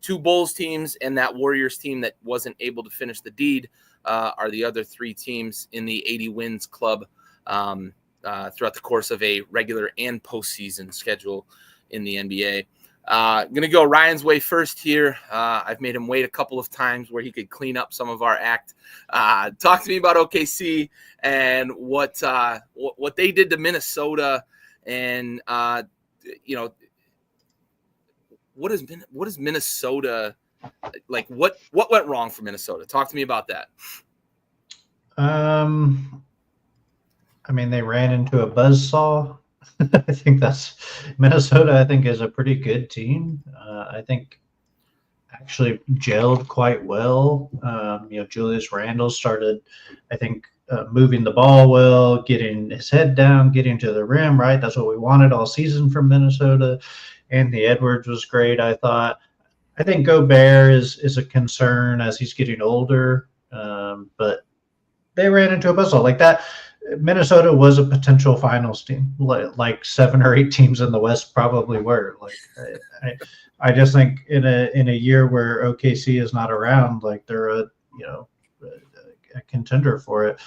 A: 2 Bulls teams and that Warriors team that wasn't able to finish the deed are the other 3 teams in the 80 wins club throughout the course of a regular and postseason schedule in the NBA. Going to go Ryan's way first here. I've made him wait a couple of times where he could clean up some of our act. Talk to me about OKC and what they did to Minnesota, and what is Minnesota like? What went wrong for Minnesota? Talk to me about that.
B: I mean, they ran into a buzzsaw. I think Minnesota, I think, is a pretty good team. I think actually gelled quite well. Julius Randle started, I think, moving the ball well, getting his head down, getting to the rim, right? That's what we wanted all season from Minnesota. Anthony Edwards was great, I thought. I think Gobert is a concern as he's getting older, but they ran into a buzzsaw like that. Minnesota was a potential finals team, like 7 or 8 teams in the West probably were. Like, I just think in a year where OKC is not around, like they're a contender for it.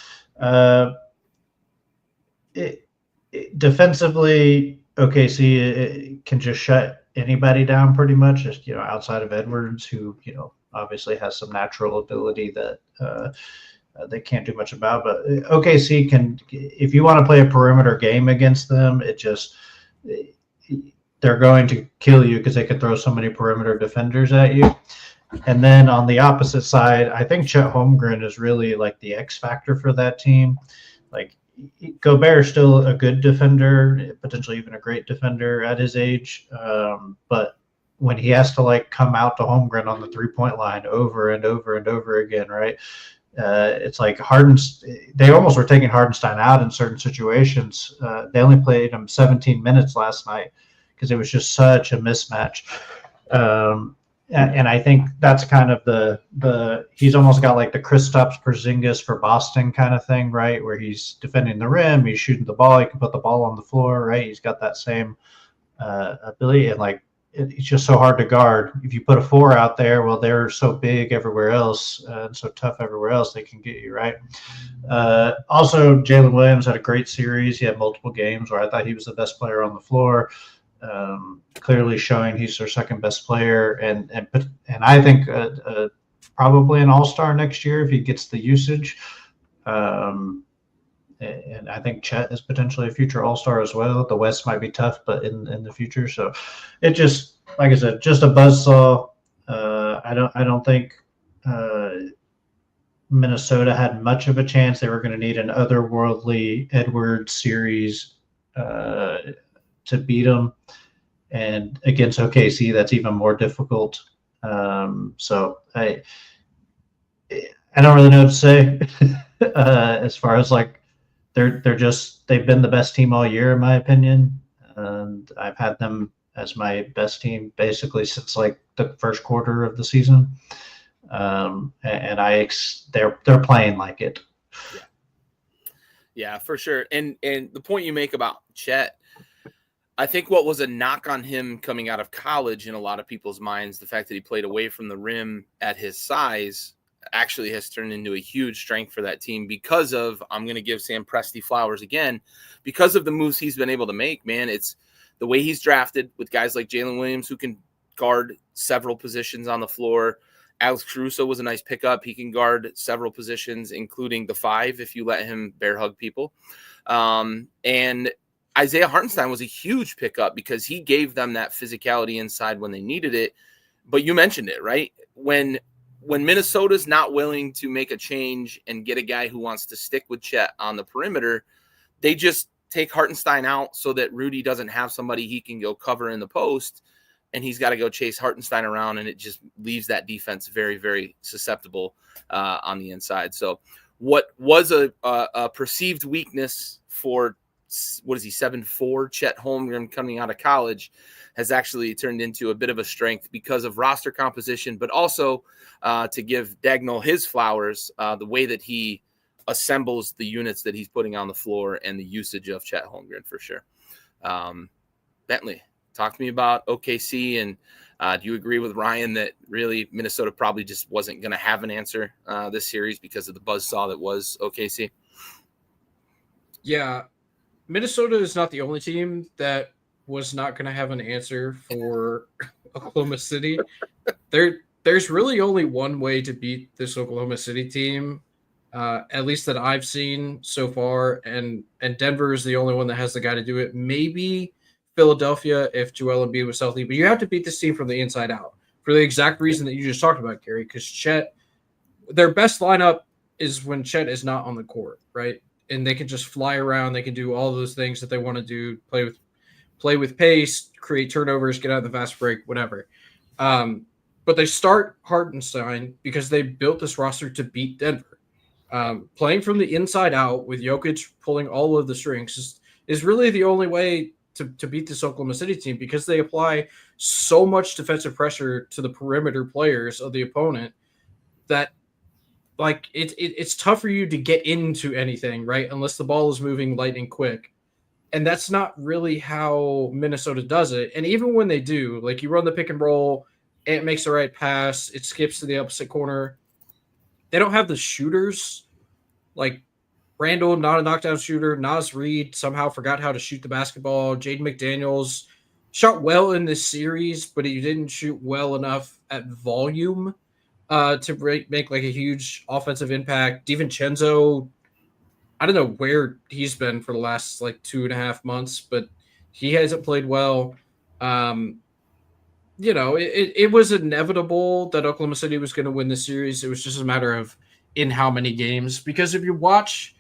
B: Defensively, OKC can just shut anybody down pretty much. Just outside of Edwards, who obviously has some natural ability that. They can't do much about, but OKC can. If you want to play a perimeter game against them, they're going to kill you because they could throw so many perimeter defenders at you. And then on the opposite side, I think Chet Holmgren is really like the X factor for that team. Like Gobert is still a good defender, potentially even a great defender at his age, but when he has to like come out to Holmgren on the 3-point line over and over and over again, right? It's like they almost were taking Hardenstein out in certain situations. They only played him 17 minutes last night because it was just such a mismatch. And I think that's kind of he's almost got like the Kristaps Porzingis for Boston kind of thing, right? Where he's defending the rim, he's shooting the ball, he can put the ball on the floor, right? He's got that same ability, and like it's just so hard to guard. If you put a 4 out there, well, they're so big everywhere else and so tough everywhere else, they can get you, right? Also, Jalen Williams had a great series. He had multiple games where I thought he was the best player on the floor, clearly showing he's their second best player. And I think probably an all-star next year if he gets the usage. And I think Chet is potentially a future all-star as well. The West might be tough, but in the future. So it just, like I said, just a buzzsaw. I don't think Minnesota had much of a chance. They were going to need an otherworldly Edwards series to beat them. And against OKC, that's even more difficult. So I don't really know what to say as far as like, they've been the best team all year in my opinion, and I've had them as my best team basically since like the first quarter of the season, and they're playing like it.
A: Yeah, for sure. And the point you make about Chet, I think what was a knock on him coming out of college in a lot of people's minds, the fact that he played away from the rim at his size, actually has turned into a huge strength for that team because of, I'm going to give Sam Presti flowers again, because of the moves he's been able to make, man. It's the way he's drafted with guys like Jalen Williams, who can guard several positions on the floor. Alex Caruso was a nice pickup. He can guard several positions, including the 5, if you let him bear hug people. And Isaiah Hartenstein was a huge pickup because he gave them that physicality inside when they needed it. But you mentioned it, right? When Minnesota's not willing to make a change and get a guy who wants to stick with Chet on the perimeter, they just take Hartenstein out so that Rudy doesn't have somebody he can go cover in the post, and he's got to go chase Hartenstein around, and it just leaves that defense very, very susceptible on the inside. So what was a perceived weakness for, 7'4", Chet Holmgren coming out of college, has actually turned into a bit of a strength because of roster composition, but also to give Dagnall his flowers, the way that he assembles the units that he's putting on the floor and the usage of Chet Holmgren for sure. Bentley, talk to me about OKC, and do you agree with Ryan that really Minnesota probably just wasn't going to have an answer this series because of the buzzsaw that was OKC?
C: Yeah, Minnesota is not the only team that was not going to have an answer for Oklahoma City. There's really only one way to beat this Oklahoma City team, at least that I've seen so far, and Denver is the only one that has the guy to do it. Maybe Philadelphia if Joel Embiid was healthy, but you have to beat this team from the inside out for the exact reason that you just talked about, Gary, because Chet, their best lineup is when Chet is not on the court, right? And they can just fly around. They can do all those things that they want to do, play with pace, create turnovers, get out of the fast break, whatever. But they start Hartenstein because they built this roster to beat Denver. Playing from the inside out with Jokic pulling all of the strings is really the only way to beat this Oklahoma City team, because they apply so much defensive pressure to the perimeter players of the opponent that like it's tough for you to get into anything, right? Unless the ball is moving lightning quick. And that's not really how Minnesota does it. And even when they do, like you run the pick and roll, Ant makes the right pass, it skips to the opposite corner. They don't have the shooters. Like Randall, not a knockdown shooter. Naz Reid somehow forgot how to shoot the basketball. Jaden McDaniels shot well in this series, but he didn't shoot well enough at volume to make like a huge offensive impact. DiVincenzo, I don't know where he's been for the last like 2.5 months, but he hasn't played well. It was inevitable that Oklahoma City was going to win this series. It was just a matter of in how many games. Because if you watch,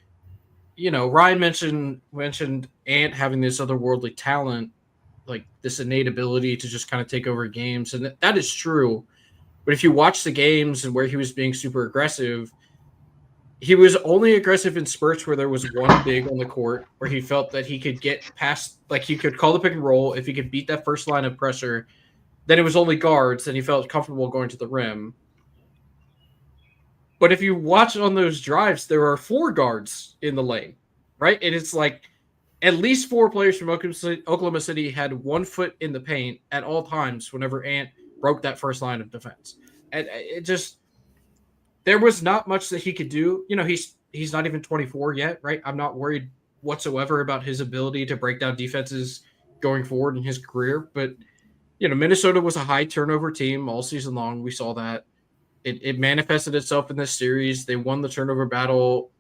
C: Ryan mentioned Ant having this otherworldly talent, like this innate ability to just kind of take over games, and that is true. But if you watch the games and where he was being super aggressive, he was only aggressive in spurts where there was one big on the court, where he felt that he could get past, like he could call the pick and roll. If he could beat that first line of pressure, then it was only guards, and he felt comfortable going to the rim. But if you watch on those drives, there are 4 guards in the lane, right? And it's like at least 4 players from Oklahoma City had 1 foot in the paint at all times whenever Ant broke that first line of defense. And it just, there was not much that he could do. He's not even 24 yet, right? I'm not worried whatsoever about his ability to break down defenses going forward in his career. But, Minnesota was a high turnover team all season long. We saw that. It manifested itself in this series. They won the turnover battle.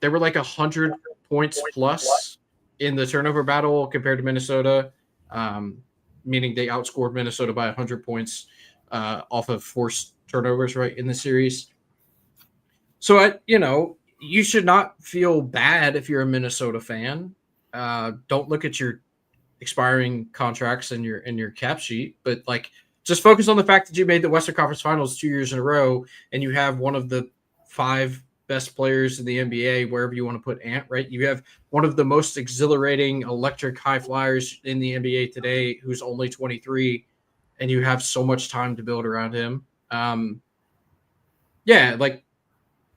C: They were like 100 points plus in the turnover battle compared to Minnesota, meaning they outscored Minnesota by 100 points off of forced turnovers, right, in the series. So, you should not feel bad if you're a Minnesota fan. Don't look at your expiring contracts and your cap sheet, but like just focus on the fact that you made the Western Conference Finals 2 years in a row, and you have one of the 5 best players in the NBA, wherever you want to put Ant, right? You have one of the most exhilarating, electric high flyers in the NBA today, who's only 23, and you have so much time to build around him. Like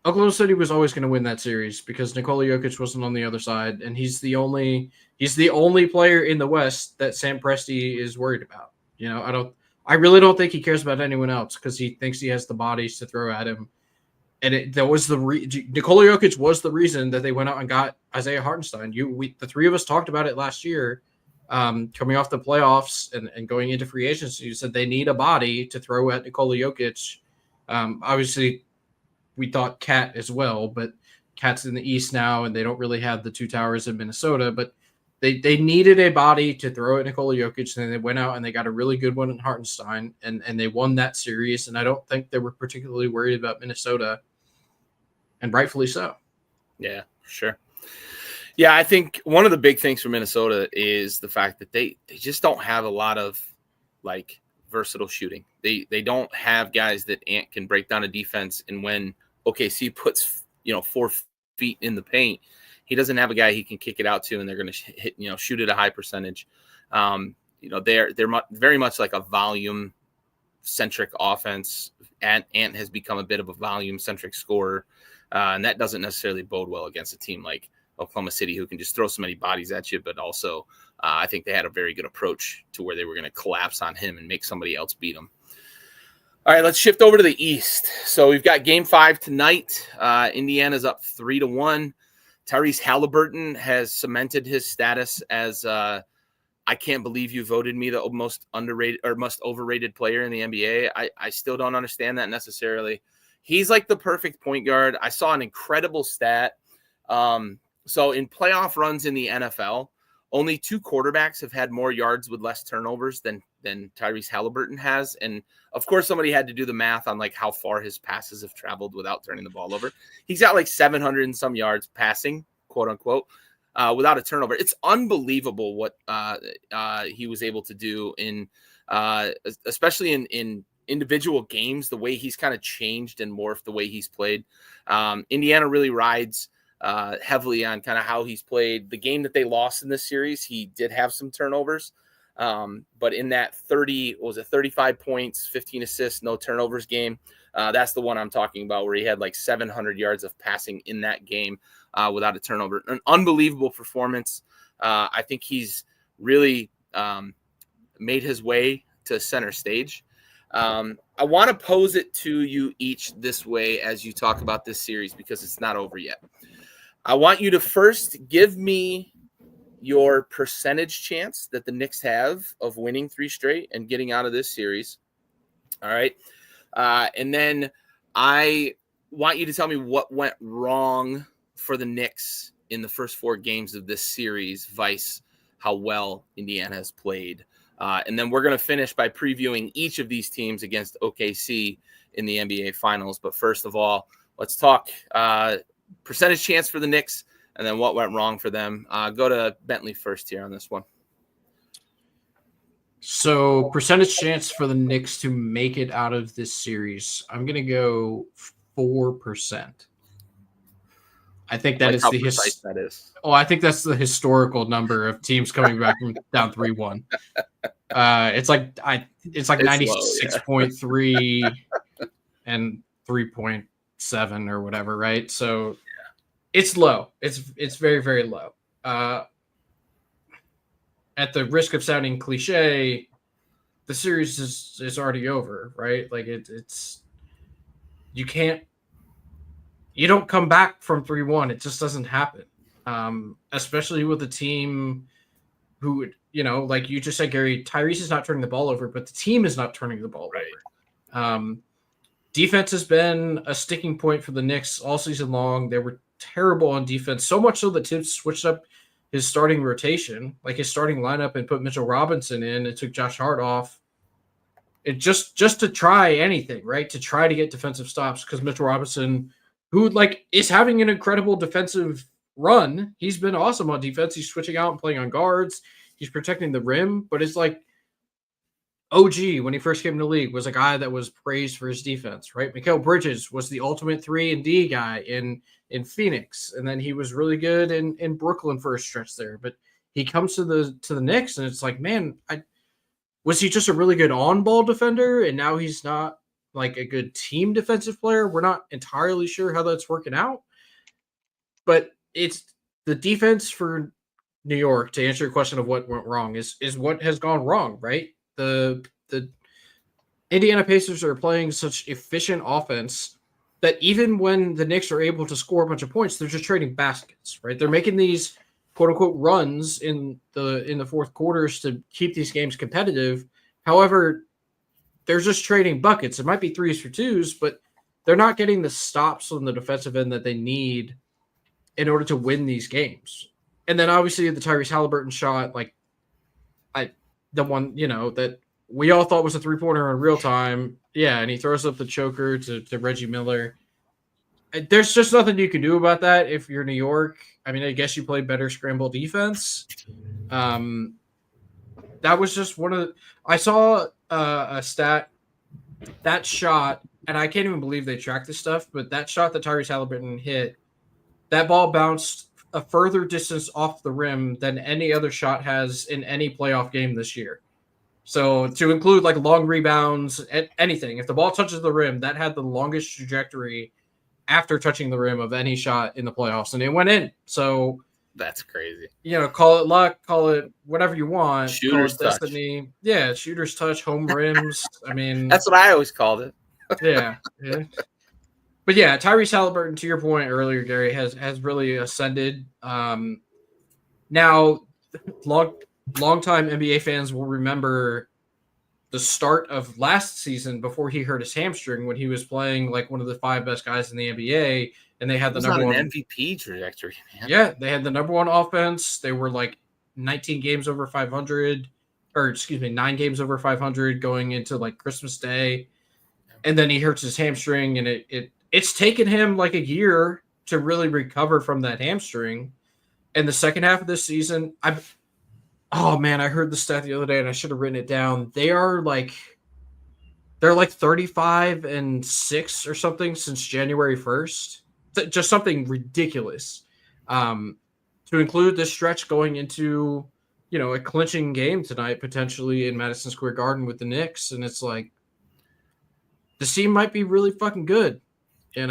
C: Oklahoma City was always going to win that series because Nikola Jokic wasn't on the other side, and he's the only player in the West that Sam Presti is worried about. I really don't think he cares about anyone else because he thinks he has the bodies to throw at him. And Nikola Jokic was the reason that they went out and got Isaiah Hartenstein. The 3 of us talked about it last year, coming off the playoffs and going into free agency. You said they need a body to throw at Nikola Jokic. Obviously, we thought Cat as well, but Cat's in the East now, and they don't really have the 2 towers in Minnesota. But They needed a body to throw at Nikola Jokic, and then they went out and they got a really good one in Hartenstein, and they won that series. And I don't think they were particularly worried about Minnesota, and rightfully so.
A: Yeah, sure. Yeah, I think one of the big things for Minnesota is the fact that they just don't have a lot of like versatile shooting. They don't have guys that Ant can break down a defense, and when OKC puts 4 feet in the paint, he doesn't have a guy he can kick it out to, and they're going to hit shoot at a high percentage. They're very much like a volume centric offense. Ant has become a bit of a volume centric scorer, and that doesn't necessarily bode well against a team like Oklahoma City, who can just throw so many bodies at you. But also, I think they had a very good approach to where they were going to collapse on him and make somebody else beat him. All right, let's shift over to the East. So we've got Game 5 tonight. Indiana's up 3-1. Tyrese Halliburton has cemented his status as I can't believe you voted me the most underrated or most overrated player in the NBA. I still don't understand that necessarily. He's like the perfect point guard. I saw an incredible stat. So in playoff runs in the NFL, only 2 quarterbacks have had more yards with less turnovers than Tyrese Halliburton has. And of course, somebody had to do the math on like how far his passes have traveled without turning the ball over. He's got like 700 and some yards passing, quote unquote, without a turnover. It's unbelievable what he was able to do in especially in individual games, the way he's kind of changed and morphed the way he's played. Indiana really rides heavily on kind of how he's played. The game that they lost in this series, he did have some turnovers. But in that 35 points, 15 assists, no turnovers game, that's the one I'm talking about where he had like 700 yards of passing in that game without a turnover. An unbelievable performance. I think he's really made his way to center stage. I want to pose it to you each this way as you talk about this series because it's not over yet. I want you to first give me your percentage chance that the Knicks have of winning 3 straight and getting out of this series. All right. And then I want you to tell me what went wrong for the Knicks in the first 4 games of this series, vice how well Indiana has played. And then we're going to finish by previewing each of these teams against OKC in the NBA Finals. But first of all, let's talk percentage chance for the Knicks and then what went wrong for them. Go to Bentley first here on this one.
C: So percentage chance for the Knicks to make it out of this series, I'm going to go 4%. I think that is the
A: that is.
C: Oh, I think that's the historical number of teams coming back from down 3-1. It's like 96.3 and 3.7 or whatever, right? So it's low. It's very, very low. At the risk of sounding cliche, the series is already over, right? Like it's you don't come back from 3-1. It just doesn't happen. Especially with a team who, like you just said, Gary, Tyrese is not turning the ball over, but the team is not turning the ball over. Defense has been a sticking point for the Knicks all season long. They were terrible on defense, so much so that Tibbs switched up his starting rotation, like his starting lineup, and put Mitchell Robinson in and took Josh Hart off. It just to try anything, right? To try to get defensive stops because Mitchell Robinson, who is having an incredible defensive run. He's been awesome on defense. He's switching out and playing on guards. He's protecting the rim, but it's like OG when he first came to the league was a guy that was praised for his defense, right? Mikal Bridges was the ultimate 3-and-D guy in Phoenix, and then he was really good in Brooklyn for a stretch there. But he comes to the Knicks, and it's like, man, was he just a really good on-ball defender, and now he's not like a good team defensive player? We're not entirely sure how that's working out, but it's the defense for New York. To answer your question of what went wrong is what has gone wrong, right? The Indiana Pacers are playing such efficient offense that even when the Knicks are able to score a bunch of points, they're just trading baskets, right? They're making these quote unquote runs in the fourth quarters to keep these games competitive. However, they're just trading buckets. It might be 3s for 2s, but they're not getting the stops on the defensive end that they need in order to win these games. And then obviously the Tyrese Halliburton shot, like the one, that we all thought was a 3-pointer in real time. Yeah, and he throws up the choker to Reggie Miller. There's just nothing you can do about that if you're New York. I mean, I guess you play better scramble defense. That was just one of the. I saw a stat, that shot, and I can't even believe they tracked this stuff, but that shot that Tyrese Halliburton hit, that ball bounced a further distance off the rim than any other shot has in any playoff game this year. So to include like long rebounds, anything, if the ball touches the rim, that had the longest trajectory after touching the rim of any shot in the playoffs, and it went in. So
A: that's crazy.
C: Call it luck, call it whatever you want.
A: Shooter's touch.
C: Destiny. Yeah, shooter's touch, home rims. I mean,
A: that's what I always called it.
C: yeah. But yeah, Tyrese Halliburton, to your point earlier, Gary, has really ascended. Now, longtime NBA fans will remember the start of last season before he hurt his hamstring when he was playing like one of the 5 best guys in the NBA, and they had the number one
A: MVP trajectory. Man.
C: Yeah, they had the number one offense. They were like 19 games over 500, or excuse me, 9 games over 500 going into like Christmas Day, and then he hurts his hamstring, and it's taken him like a year to really recover from that hamstring. And the second half of this season, oh man, I heard the stat the other day and I should have written it down. They're like 35-6 or something since January 1st. Just something ridiculous. To include this stretch going into, a clinching game tonight, potentially in Madison Square Garden with the Knicks. And it's like, the team might be really fucking good, and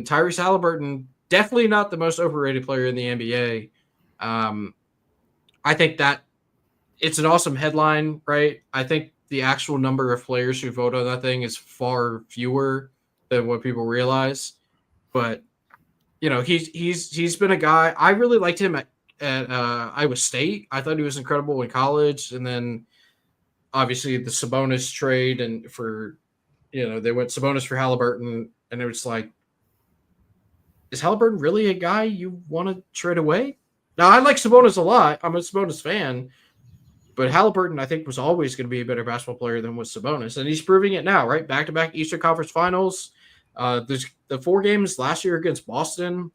C: Tyrese Halliburton, definitely not the most overrated player in the NBA. I think that it's an awesome headline, right? I think the actual number of players who vote on that thing is far fewer than what people realize. But he's been a guy. I really liked him at Iowa State. I thought he was incredible in college, and then obviously the Sabonis trade, and for they went Sabonis for Halliburton, and it was like, is Halliburton really a guy you want to trade away? Now, I like Sabonis a lot. I'm a Sabonis fan. But Halliburton, I think, was always going to be a better basketball player than was Sabonis. And he's proving it now, right? Back-to-back Eastern Conference Finals. There's the 4 games last year against Boston.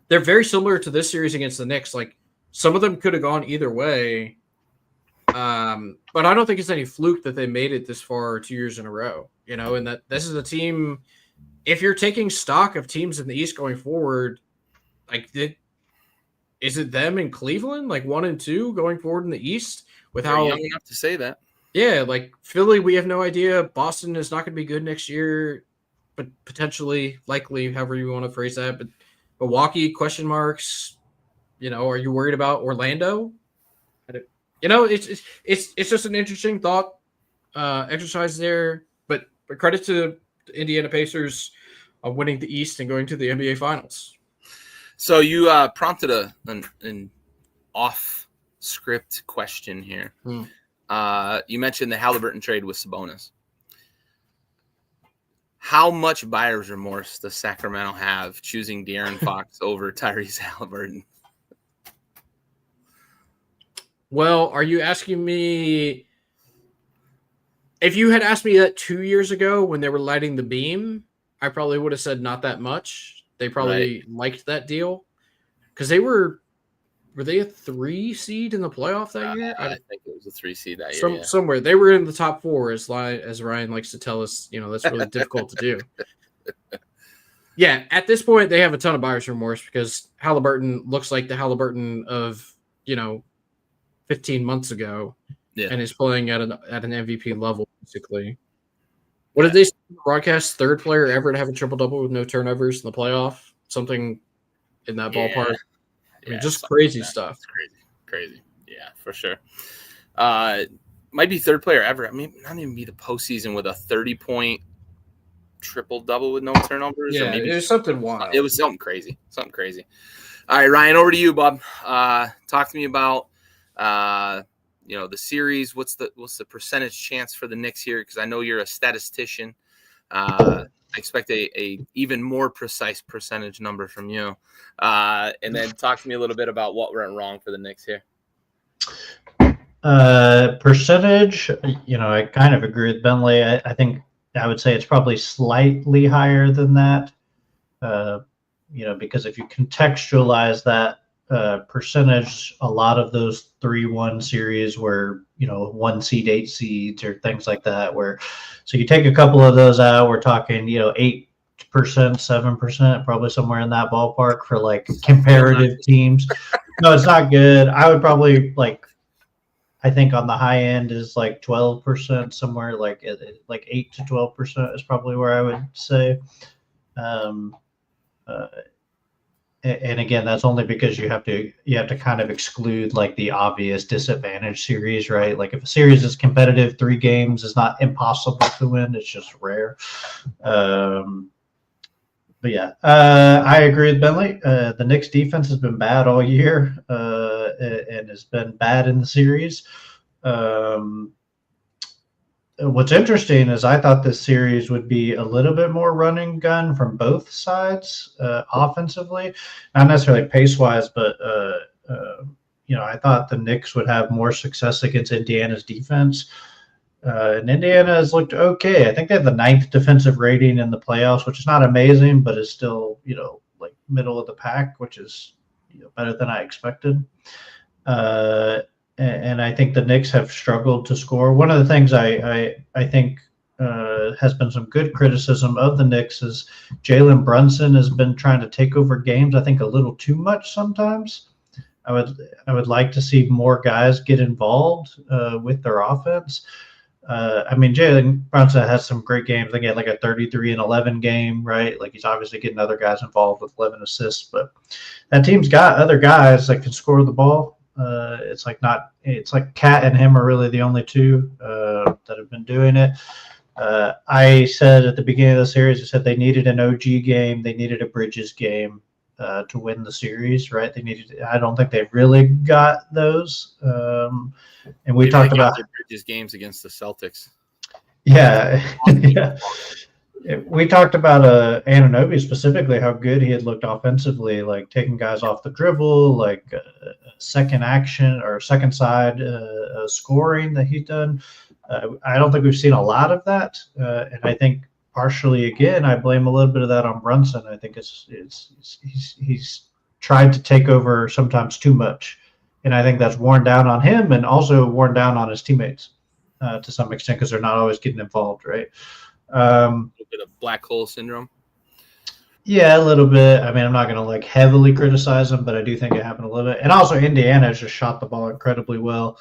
C: They're very similar to this series against the Knicks. Like, some of them could have gone either way. But I don't think it's any fluke that they made it this far 2 years in a row. And that this is a team, if you're taking stock of teams in the East going forward, like, is it them in Cleveland, like 1 and 2 going forward in the East? With
A: They're
C: how
A: young enough to say that.
C: Yeah, like Philly, we have no idea. Boston is not going to be good next year, but potentially, likely, however you want to phrase that. But Milwaukee, question marks. Are you worried about Orlando? It's just an interesting thought exercise there. But credit to the Indiana Pacers on winning the East and going to the NBA Finals.
A: So you prompted an off-script question here. You mentioned the Halliburton trade with Sabonis. How much buyer's remorse does Sacramento have choosing De'Aaron Fox over Tyrese Halliburton?
C: Well, are you asking me if you had asked me that 2 years ago when they were lighting the beam, I probably would have said not that much. They probably liked that deal because they were they a 3 seed in the playoff that year?
A: I think it was a 3 seed that year.
C: Somewhere they were in the top 4, as Ryan likes to tell us. That's really difficult to do. Yeah, at this point they have a ton of buyer's remorse because Halliburton looks like the Halliburton of 15 months ago, and is playing at an MVP level basically. What did they say in the broadcast? 3rd player ever to have a triple-double with no turnovers in the playoff? Something in that ballpark. I mean, just crazy stuff.
A: Crazy. Yeah, for sure. Might be 3rd player ever. I mean, not even be the postseason with a 30-point triple-double with no turnovers.
C: Yeah, it was something wild.
A: It was something crazy. Something crazy. All right, Ryan, over to you, bub. Talk to me about the series. What's the percentage chance for the Knicks here? Because I know you're a statistician. I expect a even more precise percentage number from you. And then talk to me a little bit about what went wrong for the Knicks here.
B: Percentage, I kind of agree with Bentley. I think I would say it's probably slightly higher than that. Because if you contextualize that percentage, a lot of those 3-1 series were, 1 seed, 8 seeds, or things like that. So you take a couple of those out, we're talking, 8%, 7%, probably somewhere in that ballpark for like comparative teams. No, it's not good. I would probably I think on the high end is like 12%, somewhere like 8 to 12% is probably where I would say. And again, that's only because you have to kind of exclude like the obvious disadvantage series, right? Like if a series is competitive, 3 games is not impossible to win; it's just rare. But yeah, I agree with Bentley. The Knicks defense has been bad all year, and has been bad in the series. What's interesting is I thought this series would be a little bit more running gun from both sides offensively, not necessarily pace-wise, but I thought the Knicks would have more success against Indiana's defense. And Indiana has looked okay. I think they have the 9th defensive rating in the playoffs, which is not amazing, but is still, like middle of the pack, which is better than I expected. And I think the Knicks have struggled to score. One of the things I think has been some good criticism of the Knicks is Jalen Brunson has been trying to take over games, I think, a little too much sometimes. I would like to see more guys get involved with their offense. Jalen Brunson has some great games. I think he had like a 33-11 game, right? Like he's obviously getting other guys involved with 11 assists, but that team's got other guys that can score the ball. It's like Cat and him are really the only two that have been doing it. I said at the beginning of the series, I said they needed an OG game. They needed a Bridges game to win the series, right? I don't think they've really got those. And we talked about
A: Bridges games against the Celtics.
B: Yeah. Yeah. We talked about Anunoby specifically, how good he had looked offensively, like taking guys off the dribble, like second action or second side scoring that he's done. I don't think we've seen a lot of that. And I think partially, again, I blame a little bit of that on Brunson. I think he's tried to take over sometimes too much. And I think that's worn down on him and also worn down on his teammates to some extent because they're not always getting involved, right?
A: A little bit of black hole syndrome.
B: Yeah, a little bit. I mean, I'm not going to like heavily criticize them, but I do think it happened a little bit. And also, Indiana has just shot the ball incredibly well.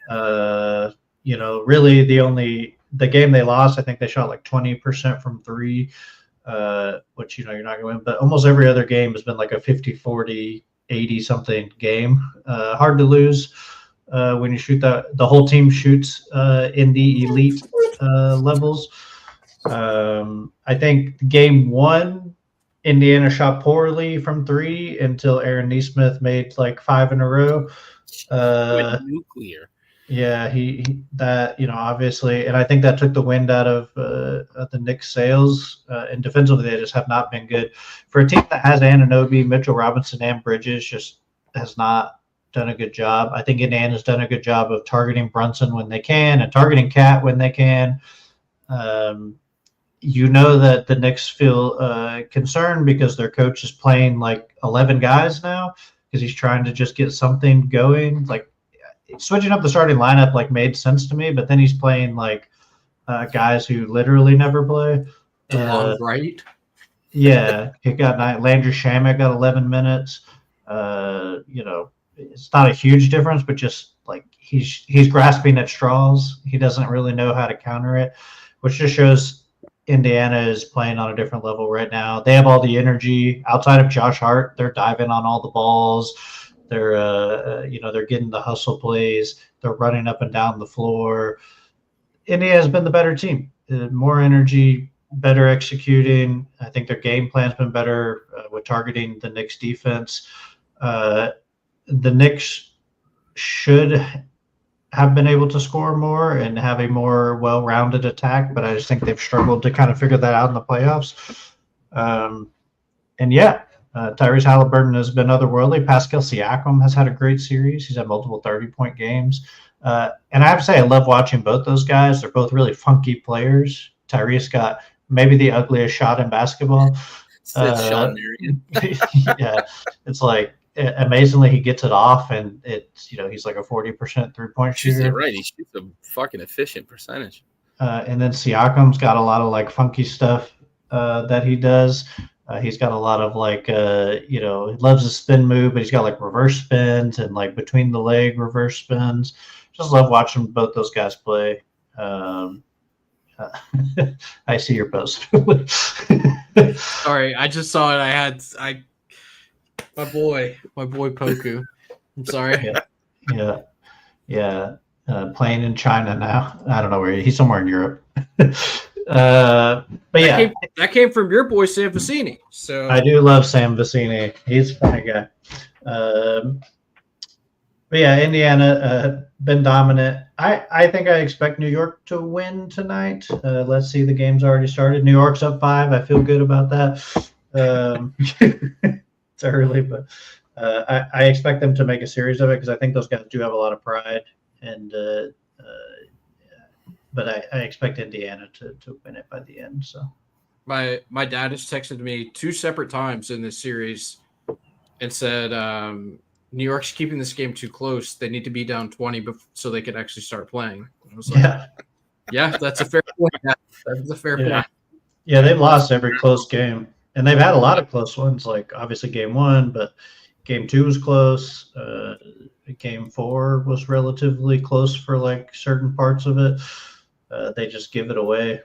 B: Really the game they lost, I think they shot like 20% from 3, which you're not going to win. But almost every other game has been like a 50-40, 80-something game. Hard to lose when you shoot that. The whole team shoots in the elite levels. I think game 1, Indiana shot poorly from 3 until Aaron Nesmith made like 5 in a row.
A: Nuclear.
B: Yeah, he obviously, and I think that took the wind out of the Knicks' sails. And defensively, they just have not been good. For a team that has Anunoby, Mitchell Robinson, and Bridges, just has not done a good job. I think Indiana's done a good job of targeting Brunson when they can and targeting Cat when they can. That the Knicks feel concerned because their coach is playing like 11 guys now because he's trying to just get something going. Like switching up the starting lineup like made sense to me, but then he's playing like guys who literally never play.
C: Right?
B: Yeah, he got 9. Landry Shamet got 11 minutes. It's not a huge difference, but just like he's grasping at straws. He doesn't really know how to counter it, which just shows Indiana is playing on a different level right now. They have all the energy outside of Josh Hart. They're diving on all the balls. They're they're getting the hustle plays. They're running up and down the floor. Indiana has been the better team. More energy, better executing. I think their game plan's been better with targeting the Knicks defense. The Knicks should have been able to score more and have a more well-rounded attack, but I just think they've struggled to kind of figure that out in the playoffs. And yeah, Tyrese Halliburton has been otherworldly. Pascal Siakam has had a great series. He's had multiple 30-point games. And I have to say, I love watching both those guys. They're both really funky players. Tyrese got maybe the ugliest shot in basketball.
A: Sean Marion.
B: Yeah, it's like amazingly he gets it off, and it's he's like a 40% 3-point shooter.
A: Right, he shoots a fucking efficient percentage.
B: And then Siakam's got a lot of like funky stuff that he does. He's got a lot of like he loves his spin move, but he's got like reverse spins and like between the leg reverse spins. Just love watching both those guys play. I see your post.
C: Sorry, I just saw it. My boy Poku. I'm sorry.
B: Yeah. Playing in China now. I don't know where he's somewhere in Europe. But yeah,
C: that came from your boy Sam Vecini. So
B: I do love Sam Vecini. He's a funny guy. But yeah, Indiana been dominant. I think I expect New York to win tonight. Let's see, the game's already started. New York's up 5. I feel good about that. It's early, but I expect them to make a series of it because I think those guys do have a lot of pride. And but I expect Indiana to win it by the end. So
C: my dad has texted me 2 separate times in this series and said New York's keeping this game too close. They need to be down 20 so they can actually start playing. I was like, yeah, that's a fair point. That's a fair point.
B: Yeah, they've lost every close game, and they've had a lot of close ones. Like obviously game 1, but game 2 was close. Game 4 was relatively close for like certain parts of it. They just give it away.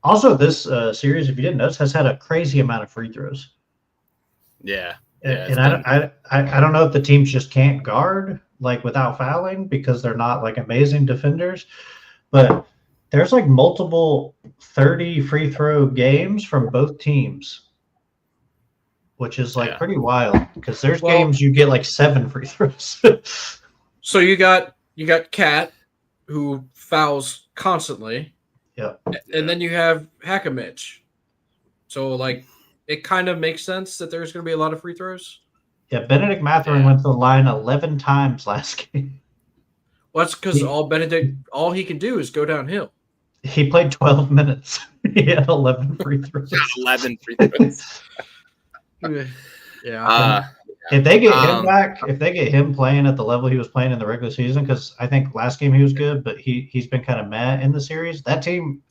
B: Also, this series, if you didn't notice, has had a crazy amount of free throws.
A: Yeah.
B: And I don't know if the teams just can't guard like without fouling because they're not like amazing defenders, but there's like multiple 30 free throw games from both teams, which is like pretty wild because there's games you get like 7 free throws.
C: So you got Cat who fouls constantly.
B: Yeah.
C: And then you have Hakamich. So like it kind of makes sense that there's going to be a lot of free throws.
B: Yeah, Benedict Mathurin went to the line 11 times last game.
C: Well, that's because all he can do is go downhill.
B: He played 12 minutes. He had 11 free throws.
A: 11 free throws.
C: Yeah.
B: If they get him back, if they get him playing at the level he was playing in the regular season, because I think last game he was good, but he's been kind of meh in the series. That team,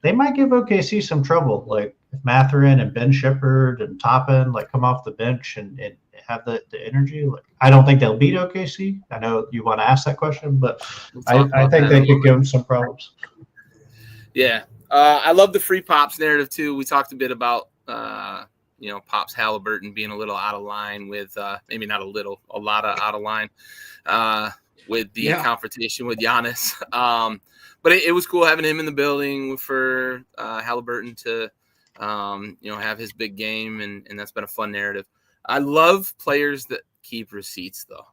B: they might give OKC some trouble. Like if Mathurin and Ben Shepherd and Toppin like come off the bench and have the energy. Like I don't think they'll beat OKC. I know you want to ask that question, but I think they could give them some problems.
A: Yeah, I love the free Pops narrative too. We talked a bit about Pops Halliburton being a little out of line with maybe not a little, a lot of out of line with the confrontation with Giannis. But it was cool having him in the building for Halliburton to have his big game, and that's been a fun narrative. I love players that keep receipts though.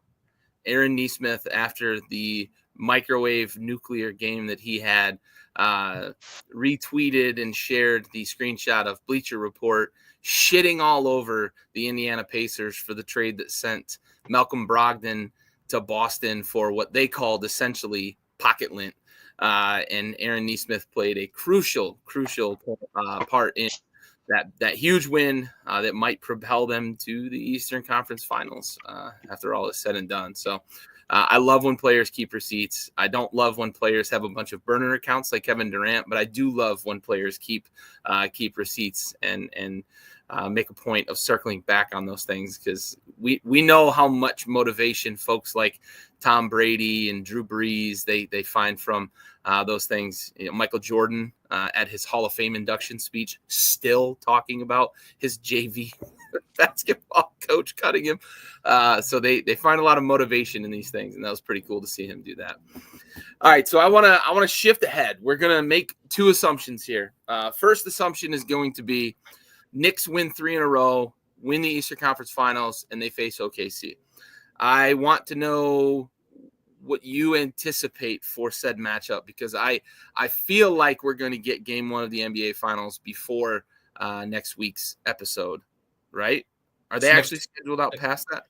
A: Aaron Nesmith, after the microwave nuclear game that he had, retweeted and shared the screenshot of Bleacher Report shitting all over the Indiana Pacers for the trade that sent Malcolm Brogdon to Boston for what they called essentially pocket lint. And Aaron Nesmith played a crucial part in that huge win that might propel them to the Eastern Conference Finals after all is said and done. So I love when players keep receipts. I don't love when players have a bunch of burner accounts like Kevin Durant, but I do love when players keep receipts and make a point of circling back on those things because we know how much motivation folks like Tom Brady and Drew Brees they find from those things. Michael Jordan at his Hall of Fame induction speech still talking about his JV basketball coach cutting him. So they find a lot of motivation in these things, and that was pretty cool to see him do that. All right, so I want to shift ahead. We're gonna make 2 assumptions here. First assumption is going to be Knicks win 3 in a row, win the Eastern Conference Finals, and they face OKC. I want to know what you anticipate for said matchup, because I feel like we're going to get game 1 of the NBA Finals before next week's episode, right? Are they actually scheduled out past that?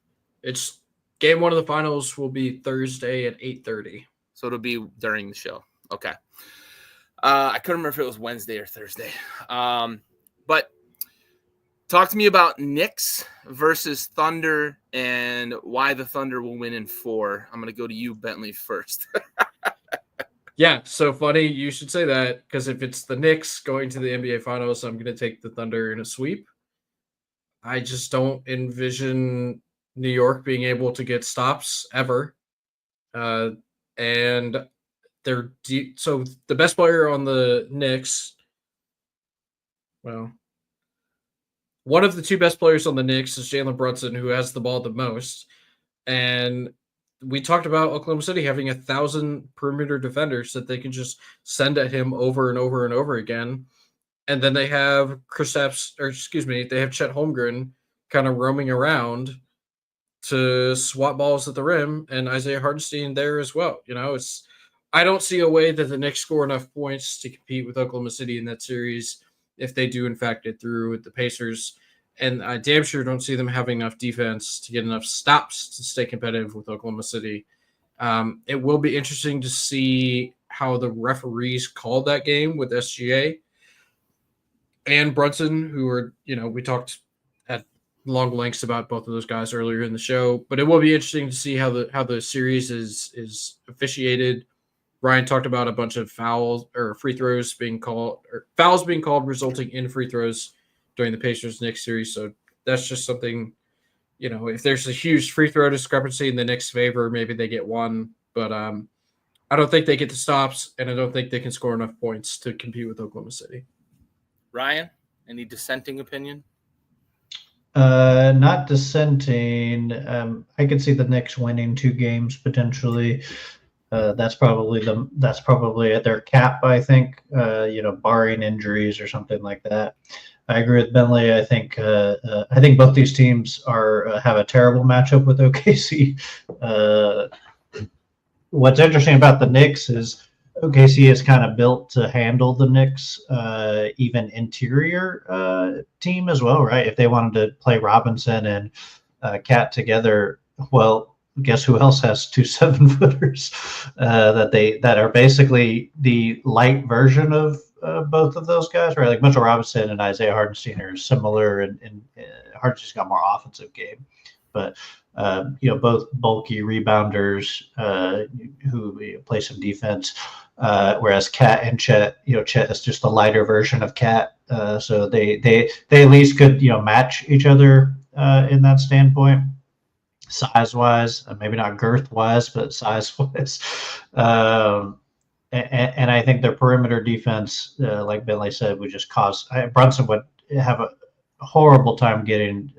C: It's game 1 of the finals will be Thursday at 8:30.
A: So it'll be during the show. Okay. I couldn't remember if it was Wednesday or Thursday. But talk to me about Knicks versus Thunder and why the Thunder will win in 4. I'm going to go to you, Bentley, first.
C: Yeah, so funny you should say that, because if it's the Knicks going to the NBA Finals, I'm going to take the Thunder in a sweep. I just don't envision New York being able to get stops ever. And they're so the best player on the Knicks, well, one of the 2 best players on the Knicks is Jalen Brunson, who has the ball the most. And we talked about Oklahoma City having 1,000 perimeter defenders that they can just send at him over and over and over again. And then they have they have Chet Holmgren kind of roaming around to swat balls at the rim, and Isaiah Hartenstein there as well. I don't see a way that the Knicks score enough points to compete with Oklahoma City in that series if they do in fact get through with the Pacers. And I damn sure don't see them having enough defense to get enough stops to stay competitive with Oklahoma City. It will be interesting to see how the referees called that game with SGA and Brunson, who are, we talked at long lengths about both of those guys earlier in the show, but it will be interesting to see how the series is officiated. Ryan talked about a bunch of fouls or free throws being called, or fouls being called, resulting in free throws during the Pacers-Knicks series. So that's just something, if there's a huge free throw discrepancy in the Knicks' favor, maybe they get one. But I don't think they get the stops, and I don't think they can score enough points to compete with Oklahoma City.
A: Ryan, any dissenting opinion?
B: Not dissenting. I could see the Knicks winning 2 games potentially. That's probably at their cap, I think. Barring injuries or something like that. I agree with Bentley. I think both these teams have a terrible matchup with OKC. What's interesting about the Knicks is OKC is kind of built to handle the Knicks, even interior team as well, right? If they wanted to play Robinson and Cat together, well, guess who else has 2 7-footers that are basically the light version of both of those guys, right? Like Mitchell Robinson and Isaiah Hartenstein are similar, and Hartenstein's got more offensive game, but both bulky rebounders who play some defense. Whereas Cat and Chet, Chet is just a lighter version of Cat, so they at least could match each other in that standpoint, size wise, maybe not girth wise, but size wise. And I think their perimeter defense, like Bentley said, would just cause Brunson would have a horrible time getting.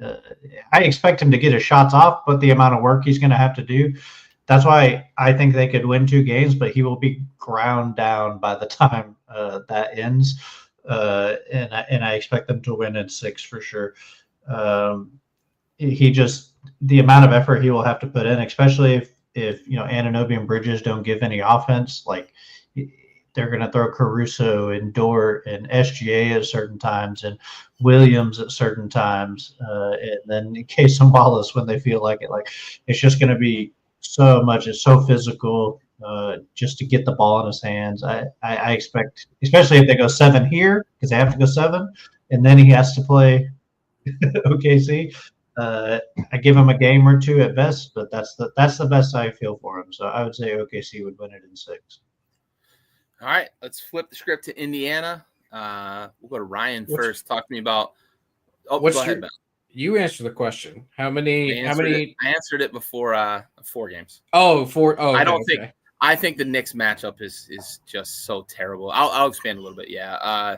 B: I expect him to get his shots off, but the amount of work he's going to have to do. That's why I think they could win 2 games, but he will be ground down by the time that ends. And I expect them to win in 6 for sure. The amount of effort he will have to put in, especially if Anunoby and Bridges don't give any offense, like they're going to throw Caruso and Dort and SGA at certain times and Williams at certain times, and then Cason Wallace when they feel like it. Like it's just going to be so much. It's so physical just to get the ball in his hands. I expect, especially if they go 7 here, because they have to go 7, and then he has to play OKC. I give him a game or 2 at best, but that's the best I feel for him. So I would say OKC would win it in 6.
A: All right, let's flip the script to Indiana. We'll go to Ryan first. Talk to me about. Go ahead, Ben.
C: You answer the question. How many?
A: I answered it before 4 games.
C: Oh, 4. Oh,
A: I don't think. I think the Knicks matchup is just so terrible. I'll expand a little bit. Yeah.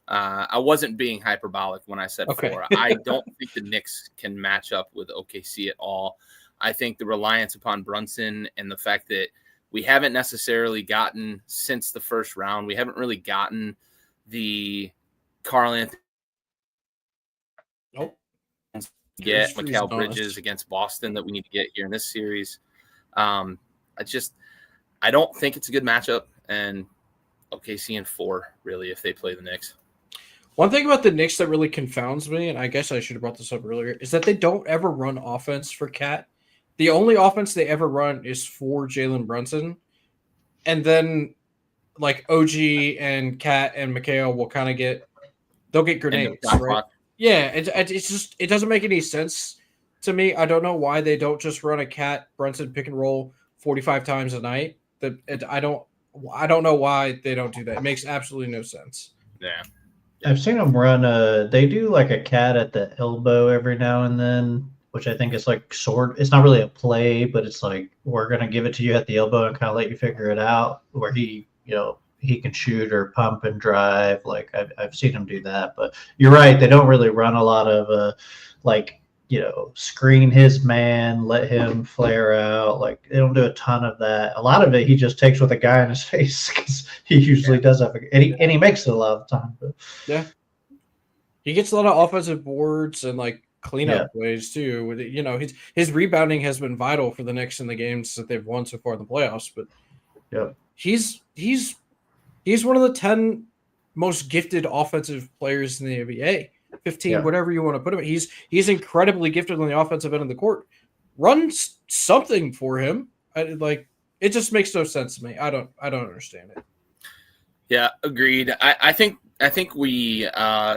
A: I wasn't being hyperbolic when I said 4. I don't think the Knicks can match up with OKC at all. I think the reliance upon Brunson and the fact that we haven't necessarily gotten since the first round, we haven't really gotten the Karl-Anthony get Mikal Bridges against Boston that we need to get here in this series. I don't think it's a good matchup, and OKC in 4 really if they play the Knicks.
C: One thing about the Knicks that really confounds me, and I guess I should have brought this up earlier, is that they don't ever run offense for Cat. The only offense they ever run is for Jalen Brunson. And then like OG and Cat and Mikhail will kind of they'll get grenades, right? Yeah, it's just, it doesn't make any sense to me. I don't know why they don't just run a Cat Brunson pick and roll 45 times a night. I don't know why they don't do that. It makes absolutely no sense.
A: Yeah.
B: I've seen them run they do like a Cat at the elbow every now and then, which I think is like it's not really a play, but it's like, we're going to give it to you at the elbow and kind of let you figure it out, where he can shoot or pump and drive. Like I've seen him do that, but you're right. They don't really run a lot of screen his man, let him flare out. Like they don't do a ton of that. A lot of it, he just takes with a guy in his face, because he usually does have and he makes it a lot of the time. But.
C: Yeah. He gets a lot of offensive boards and like cleanup plays too. With his rebounding has been vital for the Knicks in the games that they've won so far in the playoffs. But he's one of the 10 most gifted offensive players in the NBA. 15, whatever you want to put him. He's incredibly gifted on the offensive end of the court. Run something for him. It just makes no sense to me. I don't understand it.
A: Yeah, agreed. I think we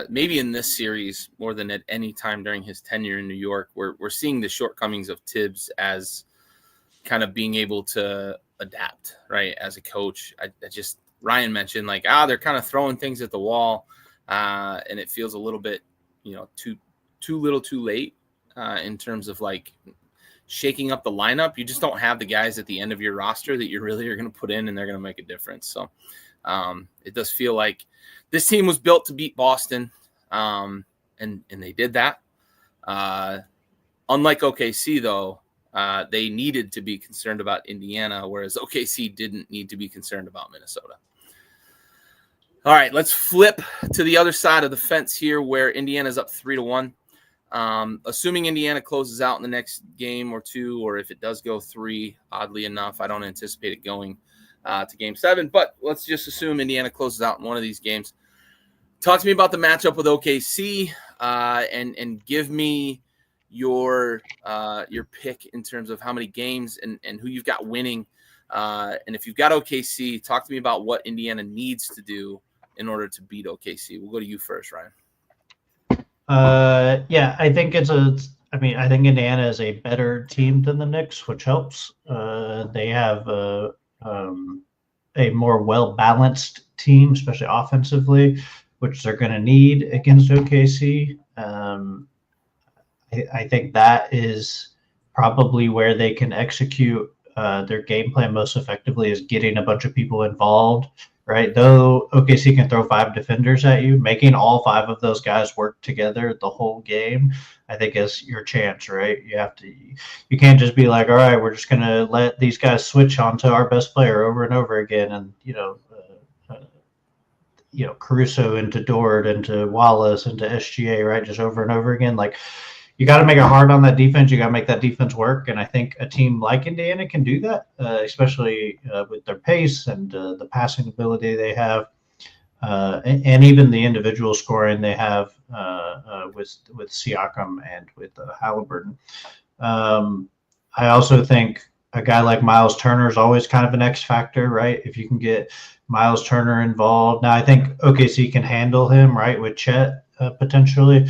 A: maybe in this series more than at any time during his tenure in New York, we're seeing the shortcomings of Tibbs as kind of being able to adapt, right? As a coach, Ryan mentioned they're kind of throwing things at the wall, and it feels a little bit, too little, too late in terms of shaking up the lineup. You just don't have the guys at the end of your roster that you really are going to put in and they're going to make a difference. So it does feel like this team was built to beat Boston, and they did that. Unlike OKC, though, they needed to be concerned about Indiana, whereas OKC didn't need to be concerned about Minnesota. All right, let's flip to the other side of the fence here, where Indiana's up 3-1. Assuming Indiana closes out in the next game or two, or if it does go 3, oddly enough, I don't anticipate it going to game 7, but let's just assume Indiana closes out in one of these games. Talk to me about the matchup with OKC, and give me your pick in terms of how many games and who you've got winning. And if you've got OKC, talk to me about what Indiana needs to do in order to beat OKC. We'll go to you first, Ryan.
B: I think I think Indiana is a better team than the Knicks, which helps. They have a more well-balanced team, especially offensively, which they're going to need against OKC. I think that is probably where they can execute their game plan most effectively, is getting a bunch of people involved, right? Though OKC can throw 5 defenders at you, making all 5 of those guys work together the whole game, I think is your chance, right? You can't just be like, all right, we're just going to let these guys switch onto our best player over and over again. And, Caruso into Dort, into Wallace, into SGA, right? Just over and over again. You got to make it hard on that defense. You got to make that defense work. And I think a team like Indiana can do that, especially with their pace and the passing ability they have, and even the individual scoring they have with Siakam and with Halliburton. I also think a guy like Miles Turner is always kind of an X factor, right? If you can get Miles Turner involved. Now, I think OKC can handle him, right, with Chet potentially.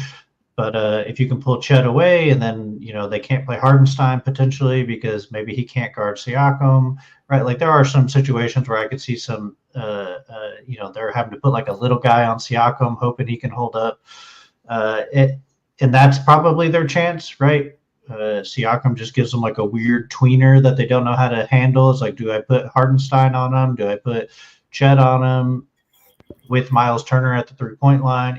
B: But if you can pull Chet away, and then, they can't play Hardenstein potentially because maybe he can't guard Siakam, right? There are some situations where I could see some, they're having to put a little guy on Siakam, hoping he can hold up. And that's probably their chance, right? Siakam just gives them a weird tweener that they don't know how to handle. It's do I put Hardenstein on him? Do I put Chet on him? With Miles Turner at the 3-point line,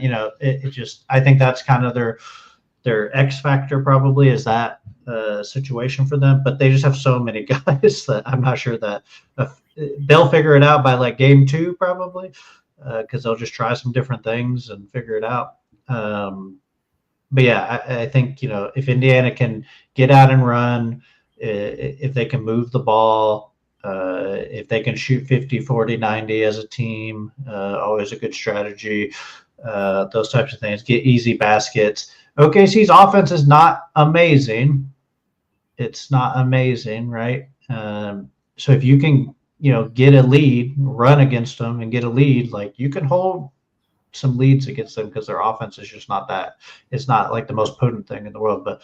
B: I think that's kind of their X factor probably, is that situation for them. But they just have so many guys that I'm not sure that they'll figure it out by game 2 probably, because they'll just try some different things and figure it out. But yeah, I think, if Indiana can get out and run, if they can move the ball, If they can shoot 50, 40, 90 as a team, always a good strategy. Those types of things. Get easy baskets. OKC's offense is not amazing. It's not amazing, right? So if you can, get a lead, run against them and get a lead, like you can hold some leads against them because their offense is just not that. It's not like the most potent thing in the world, but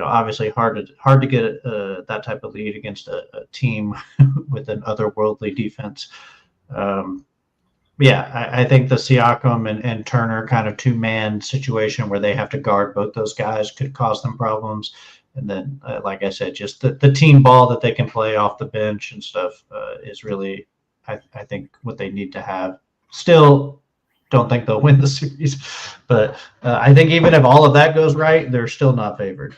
B: obviously hard to get that type of lead against a team with an otherworldly defense. I think the Siakam and Turner kind of 2-man situation where they have to guard both those guys could cause them problems. And then, like I said, just the team ball that they can play off the bench and stuff is really, I think, what they need to have. Still, don't think they'll win the series, but I think even if all of that goes right, they're still not favored.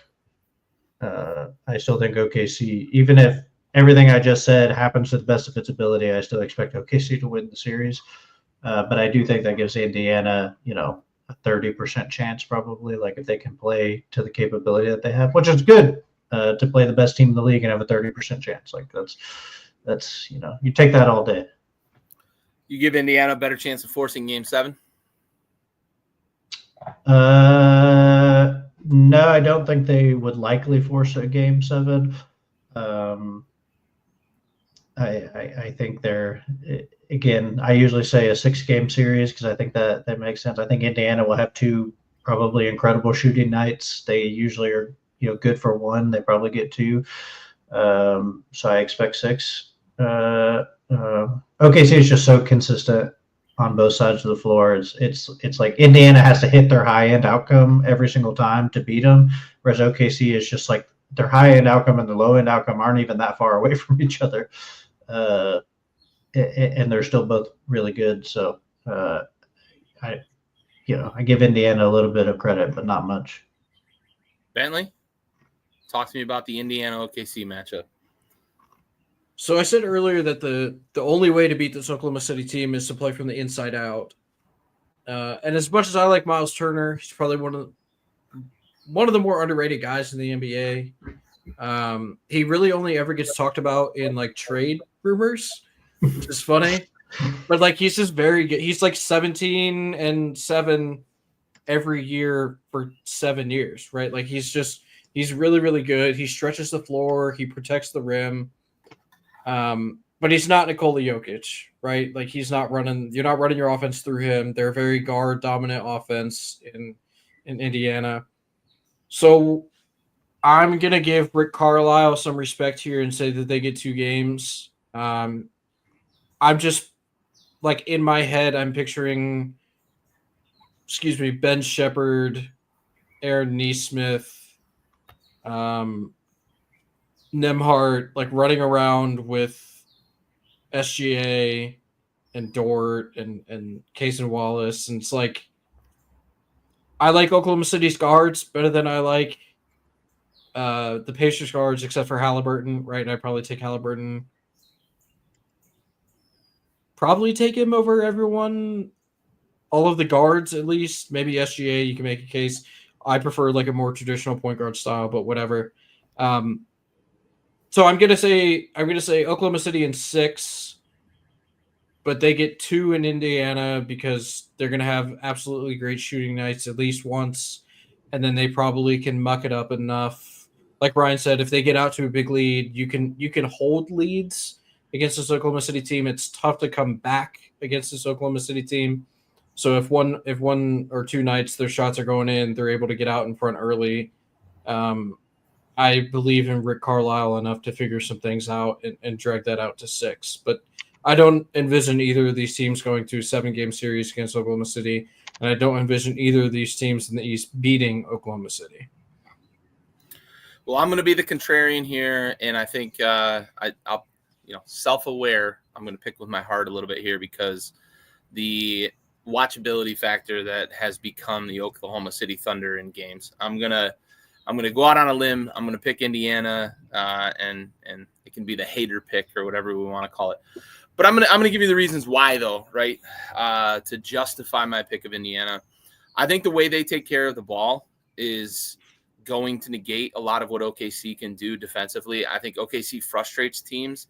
B: I still think OKC, even if everything I just said happens to the best of its ability, I still expect OKC to win the series. But I do think that gives Indiana, a 30% chance probably, like if they can play to the capability that they have, which is good to play the best team in the league and have a 30% chance. Like that's you take that all day.
A: You give Indiana a better chance of forcing Game 7?
B: No, I don't think they would likely force a Game 7. I think they're, again, I usually say a 6-game series because I think that makes sense. I think Indiana will have 2 probably incredible shooting nights. They usually are, good for 1. They probably get 2. So I expect 6. OKC is just so consistent on both sides of the floor. It's like Indiana has to hit their high-end outcome every single time to beat them, whereas OKC is just like their high-end outcome and the low-end outcome aren't even that far away from each other. And they're still both really good. So I give Indiana a little bit of credit, but not much.
A: Bentley, talk to me about the Indiana OKC matchup.
C: So I said earlier that the only way to beat this Oklahoma City team is to play from the inside out. And as much as I like Miles Turner, he's probably one of the more underrated guys in the NBA. He really only ever gets talked about in like trade rumors, which is funny. But like he's just very good. He's like 17-7 every year for 7 years, right? Like he's really, really good. He stretches the floor, he protects the rim. But he's not Nikola Jokic, right? Like you're not running your offense through him. They're a very guard dominant offense in Indiana. So I'm going to give Rick Carlisle some respect here and say that they get 2 games. I'm just like in my head, I'm picturing, Ben Shepherd, Aaron Nesmith, Nembhard, like running around with SGA and Dort and Cason Wallace. And it's like, I like Oklahoma City's guards better than I like the Pacers guards, except for Halliburton, right? And I'd probably take Halliburton. Probably take him over everyone. All of the guards, at least. Maybe SGA, you can make a case. I prefer like a more traditional point guard style, but whatever. So I'm gonna say Oklahoma City in 6, but they get 2 in Indiana because they're gonna have absolutely great shooting nights at least once, and then they probably can muck it up enough. Like Brian said, if they get out to a big lead, you can hold leads against this Oklahoma City team. It's tough to come back against this Oklahoma City team. So if one or 2 nights their shots are going in, they're able to get out in front early. I believe in Rick Carlisle enough to figure some things out and drag that out to 6. But I don't envision either of these teams going to a 7-game series against Oklahoma City, and I don't envision either of these teams in the East beating Oklahoma City.
A: Well, I'm going to be the contrarian here, and I think I'll self-aware. I'm going to pick with my heart a little bit here because the watchability factor that has become the Oklahoma City Thunder in games. I'm gonna go out on a limb. I'm gonna pick Indiana, and it can be the hater pick or whatever we want to call it. But I'm gonna give you the reasons why, though, right? To justify my pick of Indiana, I think the way they take care of the ball is going to negate a lot of what OKC can do defensively. I think OKC frustrates teams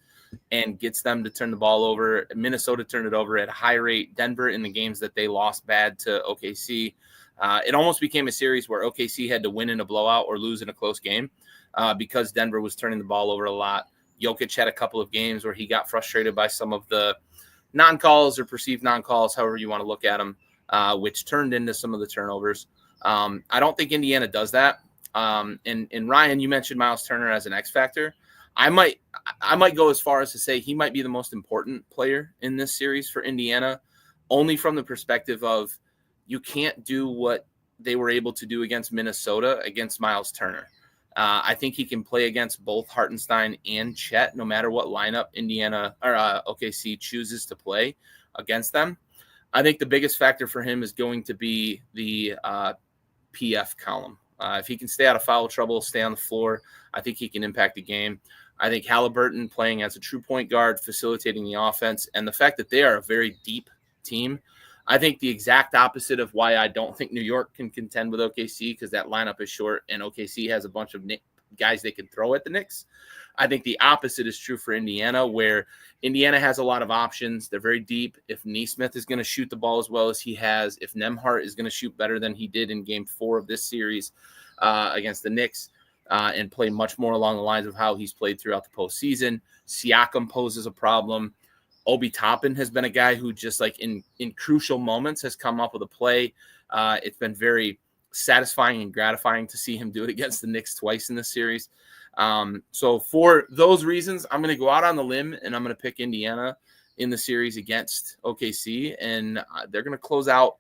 A: and gets them to turn the ball over. Minnesota turned it over at a high rate. Denver, in the games that they lost bad to OKC, it almost became a series where OKC had to win in a blowout or lose in a close game because Denver was turning the ball over a lot. Jokic had a couple of games where he got frustrated by some of the non-calls or perceived non-calls, however you want to look at them, which turned into some of the turnovers. I don't think Indiana does that. And Ryan, you mentioned Miles Turner as an X factor. I might go as far as to say he might be the most important player in this series for Indiana, only from the perspective of you can't do what they were able to do against Minnesota against Miles Turner. I think he can play against both Hartenstein and Chet, no matter what lineup Indiana or OKC chooses to play against them. I think the biggest factor for him is going to be the PF column. If he can stay out of foul trouble, stay on the floor, I think he can impact the game. I think Halliburton playing as a true point guard, facilitating the offense, and the fact that they are a very deep team, I think the exact opposite of why I don't think New York can contend with OKC, because that lineup is short and OKC has a bunch of guys they can throw at the Knicks. I think the opposite is true for Indiana, where Indiana has a lot of options. They're very deep. If Nesmith is going to shoot the ball as well as he has, if Nembhard is going to shoot better than he did in Game 4 of this series against the Knicks, and play much more along the lines of how he's played throughout the postseason, Siakam poses a problem. Obi Toppin has been a guy who just like in crucial moments has come up with a play. It's been very satisfying and gratifying to see him do it against the Knicks twice in this series. So for those reasons, I'm going to go out on the limb and I'm going to pick Indiana in the series against OKC, and they're going to close out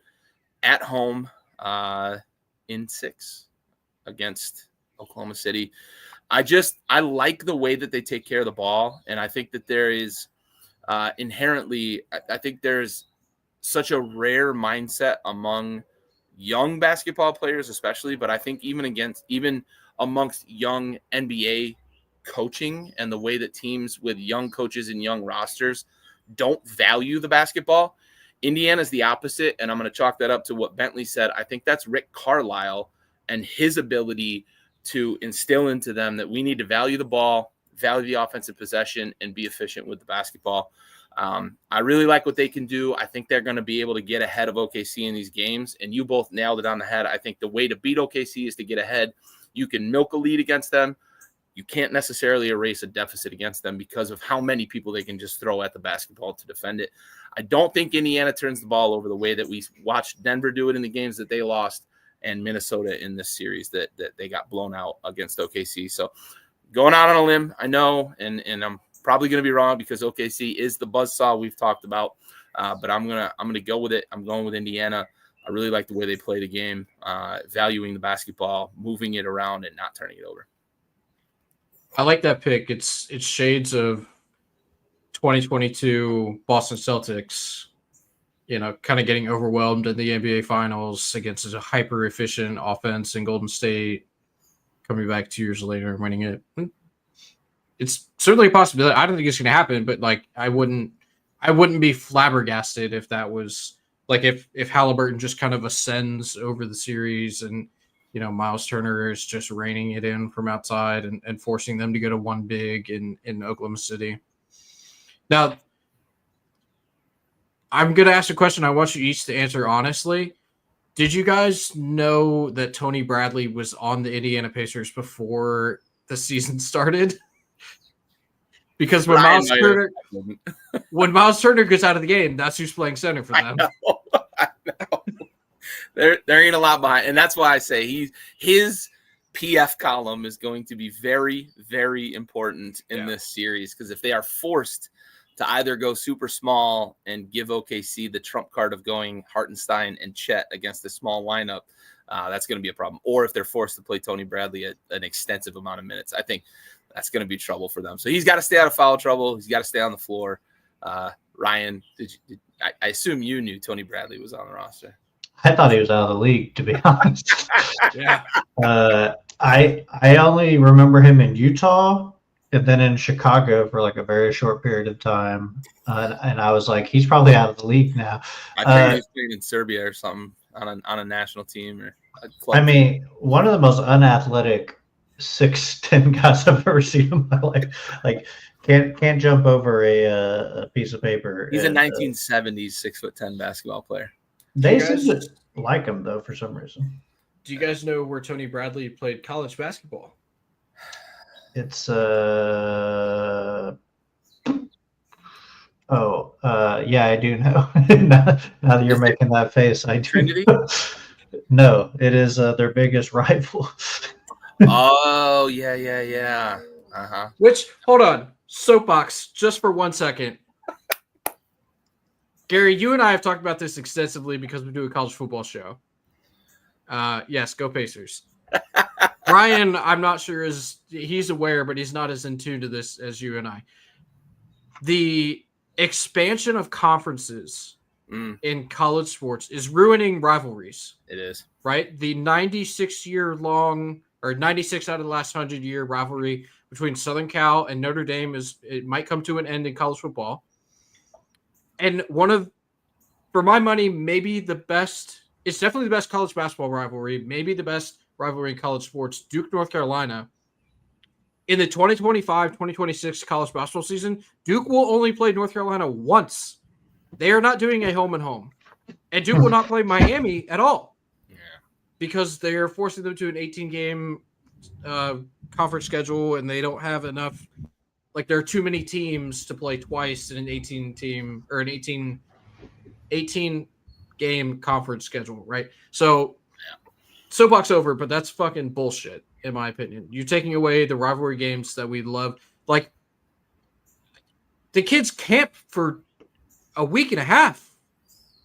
A: at home in 6 against Oklahoma City. I like the way that they take care of the ball, and I think that there is inherently, I think there's such a rare mindset among young basketball players, especially, but I think even amongst young NBA coaching and the way that teams with young coaches and young rosters don't value the basketball. Indiana's the opposite, and I'm going to chalk that up to what Bentley said. I think that's Rick Carlisle and his ability to instill into them that we need to value the ball, value the offensive possession, and be efficient with the basketball. I really like what they can do. I think they're going to be able to get ahead of OKC in these games, and you both nailed it on the head. I think the way to beat OKC is to get ahead. You can milk a lead against them. You can't necessarily erase a deficit against them because of how many people they can just throw at the basketball to defend it. I don't think Indiana turns the ball over the way that we watched Denver do it in the games that they lost and Minnesota in this series that they got blown out against OKC. So going out on a limb, I know, and I'm probably going to be wrong because OKC is the buzzsaw we've talked about, but I'm gonna go with it. I'm going with Indiana. I really like the way they play the game, valuing the basketball, moving it around, and not turning it over.
C: I like that pick. It's shades of 2022 Boston Celtics, kind of getting overwhelmed in the NBA Finals against a hyper-efficient offense in Golden State, coming back 2 years later and winning it. It's certainly a possibility. I don't think it's going to happen, but I wouldn't be flabbergasted if that was if Halliburton just kind of ascends over the series and Miles Turner is just reining it in from outside and forcing them to go to one big in Oklahoma City. Now, I'm going to ask a question. I want you each to answer honestly. Did you guys know that Tony Bradley was on the Indiana Pacers before the season started? Because when Miles Turner gets out of the game, that's who's playing center for them.
A: I know. There ain't a lot behind, and that's why I say his PF column is going to be very, very important in this series, because if they are forced to either go super small and give OKC the trump card of going Hartenstein and Chet against a small lineup, that's going to be a problem. Or if they're forced to play Tony Bradley at an extensive amount of minutes, I think that's going to be trouble for them. So he's got to stay out of foul trouble. He's got to stay on the floor. Ryan, I assume you knew Tony Bradley was on the roster.
B: I thought he was out of the league, to be honest.
C: Yeah.
B: I only remember him in Utah and then in Chicago for a very short period of time. And I was like, he's probably out of the league now.
A: I think he was playing in Serbia or something on a national team or a club.
B: I mean, one of the most unathletic 6'10" guys I've ever seen in my life. Can't jump over a piece of paper.
A: He's a
B: and,
A: 1970s 6'10" basketball player.
B: They
C: Do you
B: seem
C: guys-
B: to like him though for some reason.
C: Do you guys know where Tony Bradley played college basketball?
B: It's yeah, I do know. now that you're
A: Is it
B: making that face, I do.
A: Trinity?
B: No, it is their biggest rival.
A: Oh, yeah. Uh-huh.
C: Which, hold on, soapbox, just for 1 second. Gary, you and I have talked about this extensively because we do a college football show. Yes, go Pacers. Brian, I'm not sure he's aware, but he's not as in tune to this as you and I. The expansion of conferences in college sports is ruining rivalries.
A: It is.
C: Right? The 96-year-long or 96 out of the last 100-year rivalry between Southern Cal and Notre Dame it might come to an end in college football. And for my money, maybe the best, it's definitely the best college basketball rivalry, maybe the best rivalry in college sports, Duke, North Carolina. In the 2025-2026 college basketball season, Duke will only play North Carolina once. They are not doing a home and home. And Duke will not play Miami at all.
A: Yeah.
C: Because they're forcing them to an 18-game conference schedule, and they don't have enough. Like, there are too many teams to play twice in an 18-team or an 18-game conference schedule, right? So, soapbox over, but that's fucking bullshit, in my opinion. You're taking away the rivalry games that we love. Like, the kids camp for a week and a half.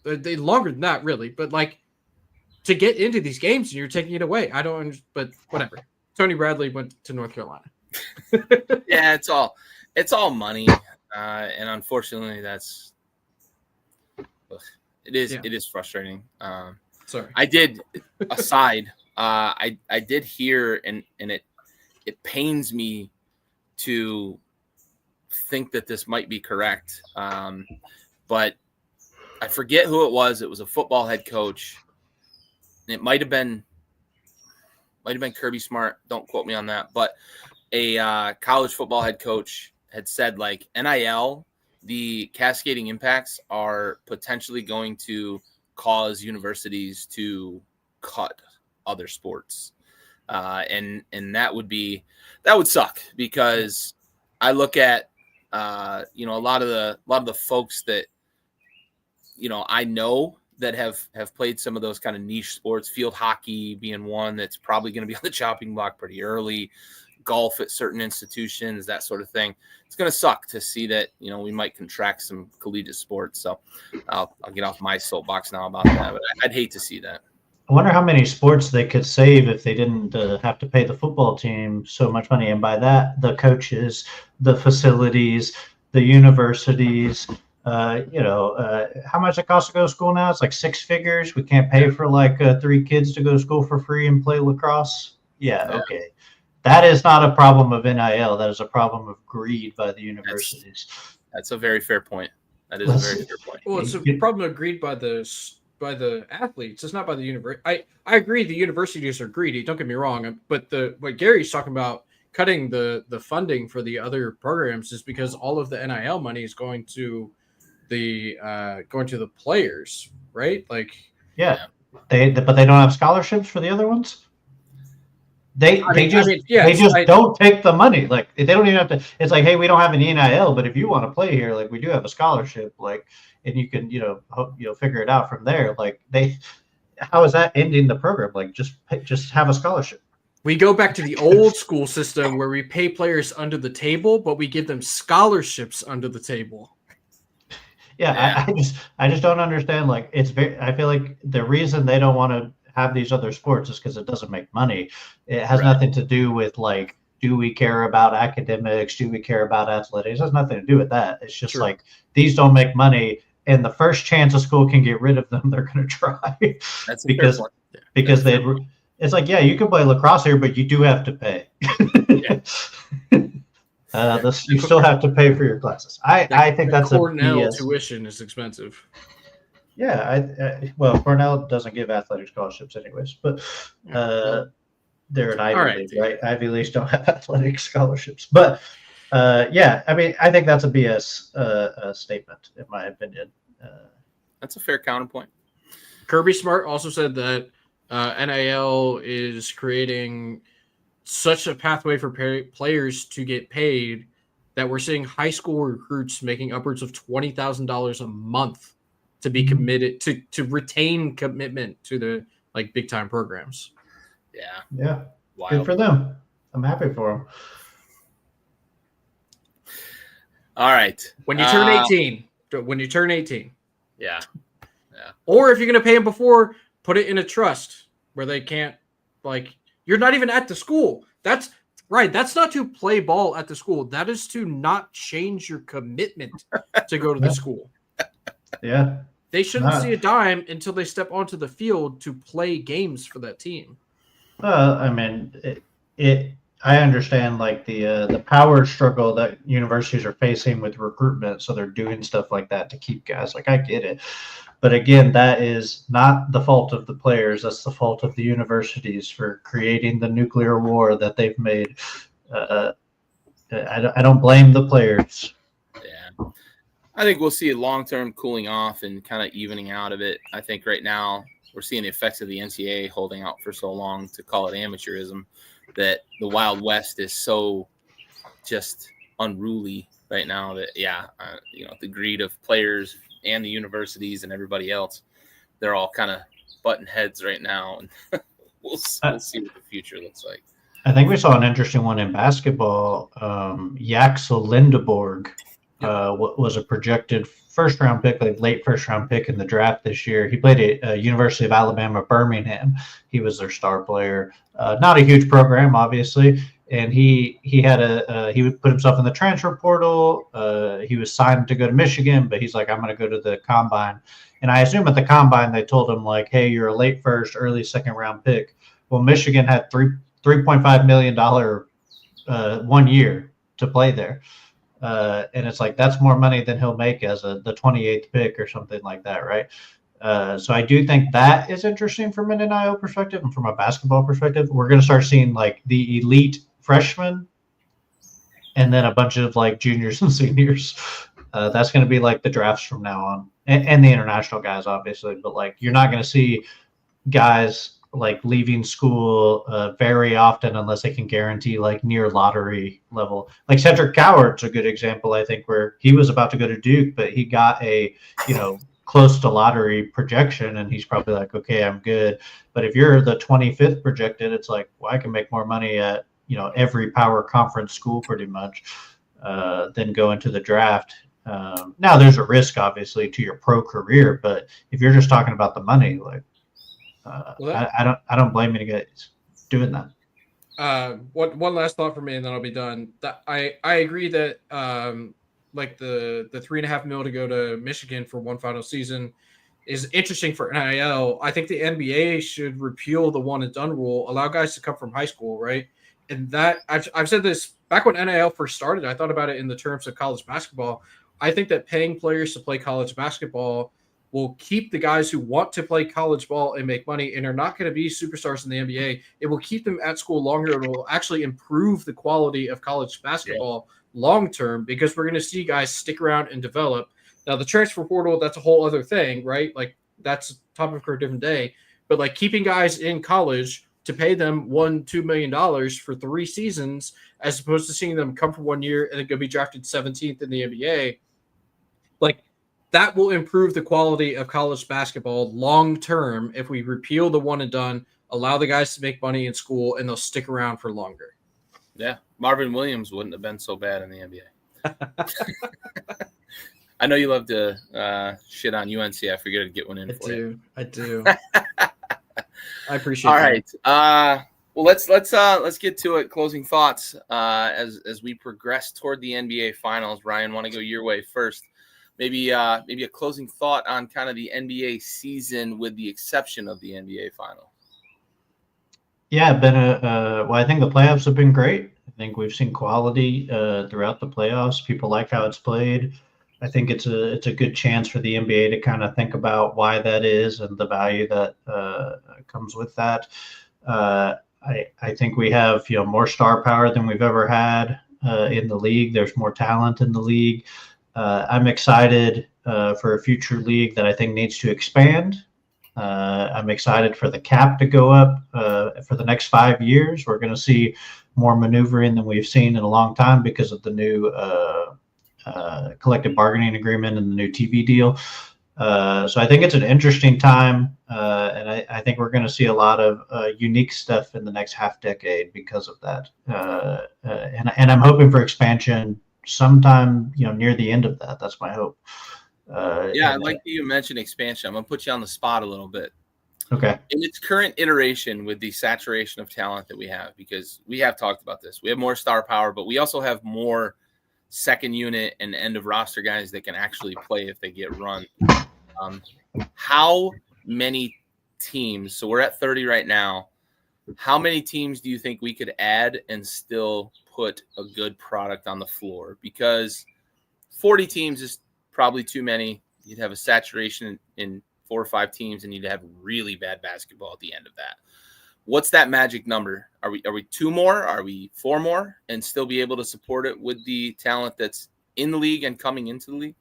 C: They longer than that, really. But, like, to get into these games, and you're taking it away. I don't, but whatever. Tony Bradley went to North Carolina.
A: Yeah, it's all money, and unfortunately, it is frustrating.
C: Sorry,
A: I did I did hear, and it pains me to think that this might be correct, but I forget who it was. It was a football head coach. It might have been Kirby Smart. Don't quote me on that, but a college football head coach had said, like, NIL, the cascading impacts are potentially going to cause universities to cut other sports. And that would suck, because I look at, a lot of the folks that, I know that have played some of those kind of niche sports, field hockey being one that's probably going to be on the chopping block pretty early, golf at certain institutions, that sort of thing. It's going to suck to see that, we might contract some collegiate sports. So I'll get off my soapbox now about that, but I'd hate to see that.
B: I wonder how many sports they could save if they didn't have to pay the football team so much money. And by that, the coaches, the facilities, the universities, how much it costs to go to school now? It's like 6 figures. We can't pay for like 3 kids to go to school for free and play lacrosse. Yeah. Okay. That is not a problem of NIL. That is a problem of greed by the universities.
A: That's a very fair point. That is a very fair point.
C: Well, it's a problem of greed by the athletes. It's not by the university. I agree the universities are greedy. Don't get me wrong. But what Gary's talking about, cutting the funding for the other programs, is because all of the NIL money is going to the players, right? Like,
B: yeah. But they don't have scholarships for the other ones. They just don't take the money. Like, they don't even have to. It's like, hey, we don't have an NIL, but if you want to play here, like, we do have a scholarship, like, and you can figure it out from there. Like, how is that ending the program? Like, just have a scholarship.
C: We go back to the old school system where we pay players under the table, but we give them scholarships under the table.
B: Yeah. I just don't understand. Like, I feel like the reason they don't want to have these other sports is because it doesn't make money. It has nothing to do with, like, do we care about academics? Do we care about athletics? It has nothing to do with that. It's just like, these don't make money, and the first chance a school can get rid of them, they're going to try.
A: That's
B: because it's like, yeah, you can play lacrosse here, but you do have to pay. You still have to pay for your classes. I think that's
C: Cornell
B: a BS.
C: Tuition is expensive.
B: Yeah, well, Cornell doesn't give athletic scholarships anyways, but they're an Ivy League, right? Ivy Leagues don't have athletic scholarships. But Yeah, I mean, I think that's a BS statement, in my opinion.
A: That's a fair counterpoint.
C: Kirby Smart also said that NIL is creating such a pathway for players to get paid that we're seeing high school recruits making upwards of $20,000 a month to be committed to retain commitment to the like big time programs.
A: Yeah.
B: Yeah.
A: Wild.
B: Good for them. I'm happy for them.
A: All right.
C: When you turn 18,
A: Yeah.
C: or if you're going to pay them before, put it in a trust where they can't, like, you're not even at the school. That's right. That's not to play ball at the school. That is to not change your commitment to go to the school.
B: Yeah.
C: They shouldn't see a dime until they step onto the field to play games for that team.
B: Well, I mean, I understand like the power struggle that universities are facing with recruitment, so they're doing stuff like that to keep guys. Like, I get it, but again, that is not the fault of the players. That's the fault of the universities for creating the nuclear war that they've made. I don't blame the players.
A: Yeah. I think we'll see a long-term cooling off and kind of evening out of it. I think right now we're seeing the effects of the NCAA holding out for so long to call it amateurism, that the Wild West is so just unruly right now that, the greed of players and the universities and everybody else, they're all kind of butting heads right now. And we'll see what the future looks like.
B: I think we saw an interesting one in basketball. Yaxel Lindeborg was a projected first-round pick, like late first-round pick in the draft this year. He played at University of Alabama, Birmingham. He was their star player. Not a huge program, obviously, and he would put himself in the transfer portal. He was signed to go to Michigan, but he's like, I'm going to go to the combine. And I assume at the combine they told him like, hey, you're a late first, early second-round pick. Well, Michigan had $3.5 million 1 year to play there. And it's like, that's more money than he'll make as the 28th pick or something like that, right? So I do think that is interesting from an NIL perspective and from a basketball perspective. We're going to start seeing like the elite freshmen and then a bunch of like juniors and seniors. That's going to be like the drafts from now on, and the international guys, obviously. But like, you're not going to see guys like leaving school very often unless they can guarantee like near lottery level. Like Cedric Coward's a good example, I think, where he was about to go to Duke, but he got a, close to lottery projection, and he's probably like, okay, I'm good. But if you're the 25th projected, it's like, well, I can make more money at, every power conference school pretty much than go into the draft. Now there's a risk obviously to your pro career, but if you're just talking about the money, like, I don't blame any guys doing that.
C: One last thought for me, and then I'll be done. That I agree that like the $3.5 million to go to Michigan for one final season is interesting for NIL. I think the NBA should repeal the one and done rule, allow guys to come from high school, right? And that I've said this back when NIL first started. I thought about it in the terms of college basketball. I think that paying players to play college basketball will keep the guys who want to play college ball and make money and are not going to be superstars in the NBA. It will keep them at school longer. It will actually improve the quality of college basketball long term, because we're going to see guys stick around and develop. Now, the transfer portal, that's a whole other thing, right? Like, that's a topic for a different day. But like keeping guys in college to pay them $1-2 million for 3 seasons, as opposed to seeing them come for 1 year and then go be drafted 17th in the NBA, like, that will improve the quality of college basketball long term if we repeal the one and done, allow the guys to make money in school, and they'll stick around for longer.
A: Yeah, Marvin Williams wouldn't have been so bad in the NBA. I know you love to shit on UNC. I figured I'd get one in for you.
C: I do. I appreciate
A: All
C: that.
A: right. Well, let's get to it. Closing thoughts as we progress toward the NBA Finals. Ryan, want to go your way first? Maybe a closing thought on kind of the NBA season, with the exception of the NBA Final.
B: Yeah, I think the playoffs have been great. I think we've seen quality throughout the playoffs. People like how it's played. I think it's a good chance for the NBA to kind of think about why that is and the value that comes with that. I think we have more star power than we've ever had. in the league. There's more talent in the league. I'm excited for a future league that I think needs to expand. I'm excited for the cap to go up for the next 5 years. We're going to see more maneuvering than we've seen in a long time because of the new collective bargaining agreement and the new TV deal. So I think it's an interesting time, and I think we're going to see a lot of unique stuff in the next half decade because of that. And I'm hoping for expansion sometime, near the end of that. That's my hope.
A: Yeah, I'd like you mentioned expansion. I'm going to put you on the spot a little bit.
B: Okay.
A: In its current iteration with the saturation of talent that we have, because we have talked about this, we have more star power, but we also have more second unit and end of roster guys that can actually play if they get run. How many teams, so we're at 30 right now, how many teams do you think we could add and still put a good product on the floor? Because 40 teams is probably too many. You'd have a saturation in 4 or 5 teams, and you'd have really bad basketball at the end of that. What's that magic number? Are we 2 more? Are we 4 more? And still be able to support it with the talent that's in the league and coming into the league?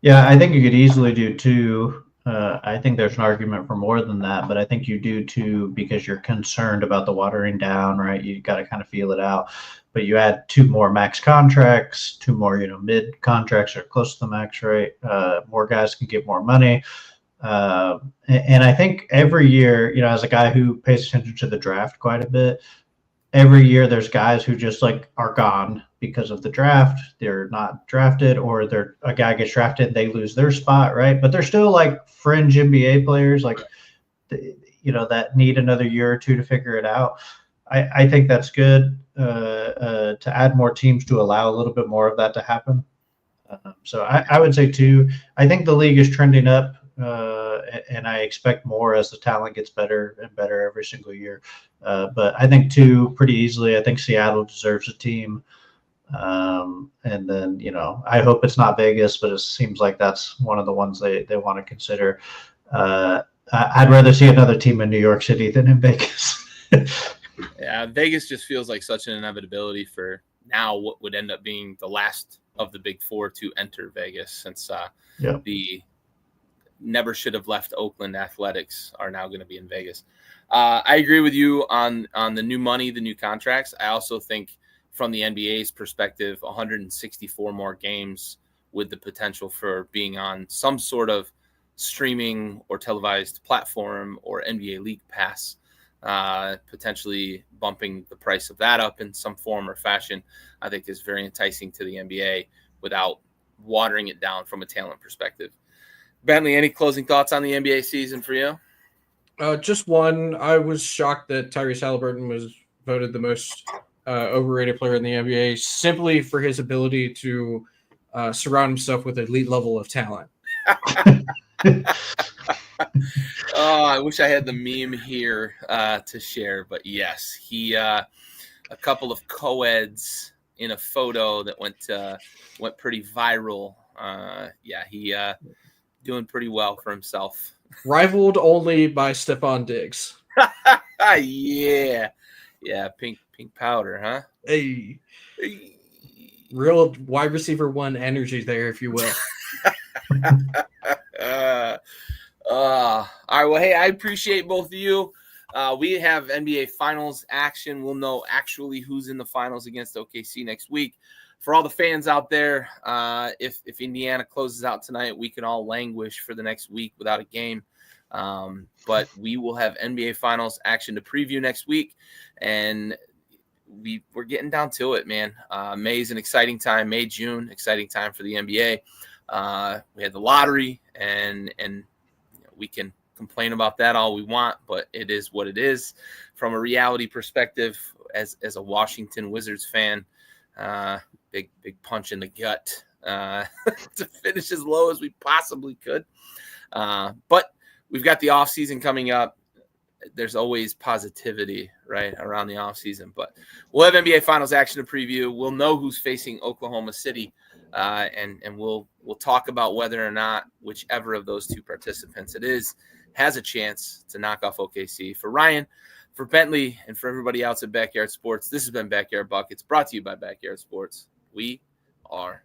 B: Yeah, I think you could easily do 2. I think there's an argument for more than that, but I think you do 2 because you're concerned about the watering down, right? You got to kind of feel it out. But you add 2 more max contracts, 2 more, mid contracts or close to the max rate. More guys can get more money. And I think every year, as a guy who pays attention to the draft quite a bit, every year there's guys who just are gone because of the draft. They're not drafted, or a guy gets drafted, they lose their spot, right? But they're still fringe NBA players, that need another year or 2 to figure it out. I think that's good to add more teams to allow a little bit more of that to happen. So I would say 2. I think the league is trending up. And I expect more as the talent gets better and better every single year. But I think 2 pretty easily. I think Seattle deserves a team. And then, I hope it's not Vegas, but it seems like that's one of the ones they want to consider. I'd rather see another team in New York City than in Vegas.
A: Yeah, Vegas just feels like such an inevitability for now what would end up being the last of the big 4 to enter Vegas, since the never should have left Oakland Athletics are now going to be in Vegas. I agree with you on the new money, the new contracts. I also think from the NBA's perspective, 164 more games with the potential for being on some sort of streaming or televised platform or NBA League Pass, potentially bumping the price of that up in some form or fashion, I think is very enticing to the NBA without watering it down from a talent perspective. Bentley, any closing thoughts on the NBA season for you?
C: Just one. I was shocked that Tyrese Haliburton was voted the most overrated player in the NBA simply for his ability to surround himself with elite level of talent.
A: Oh, I wish I had the meme here to share, but yes, he a couple of co-eds in a photo that went pretty viral. He doing pretty well for himself.
C: Rivaled only by Stephon Diggs.
A: Yeah, pink powder, huh?
C: Hey. Real wide receiver 1 energy there, if you will.
A: All right, well, hey, I appreciate both of you. We have NBA Finals action. We'll know actually who's in the finals against OKC next week. For all the fans out there, if Indiana closes out tonight, we can all languish for the next week without a game. But we will have NBA Finals action to preview next week, and we're getting down to it, man. May is an exciting time. May, June, exciting time for the NBA. We had the lottery, and we can complain about that all we want, but it is what it is. From a reality perspective, as a Washington Wizards fan, big punch in the gut to finish as low as we possibly could. But we've got the offseason coming up. There's always positivity, right, around the offseason. But we'll have NBA Finals action to preview. We'll know who's facing Oklahoma City, and we'll talk about whether or not whichever of those 2 participants it is has a chance to knock off OKC. For Ryan, For Bentley and for everybody else at Backyard Sports, this has been Backyard Buckets, brought to you by Backyard Sports. We are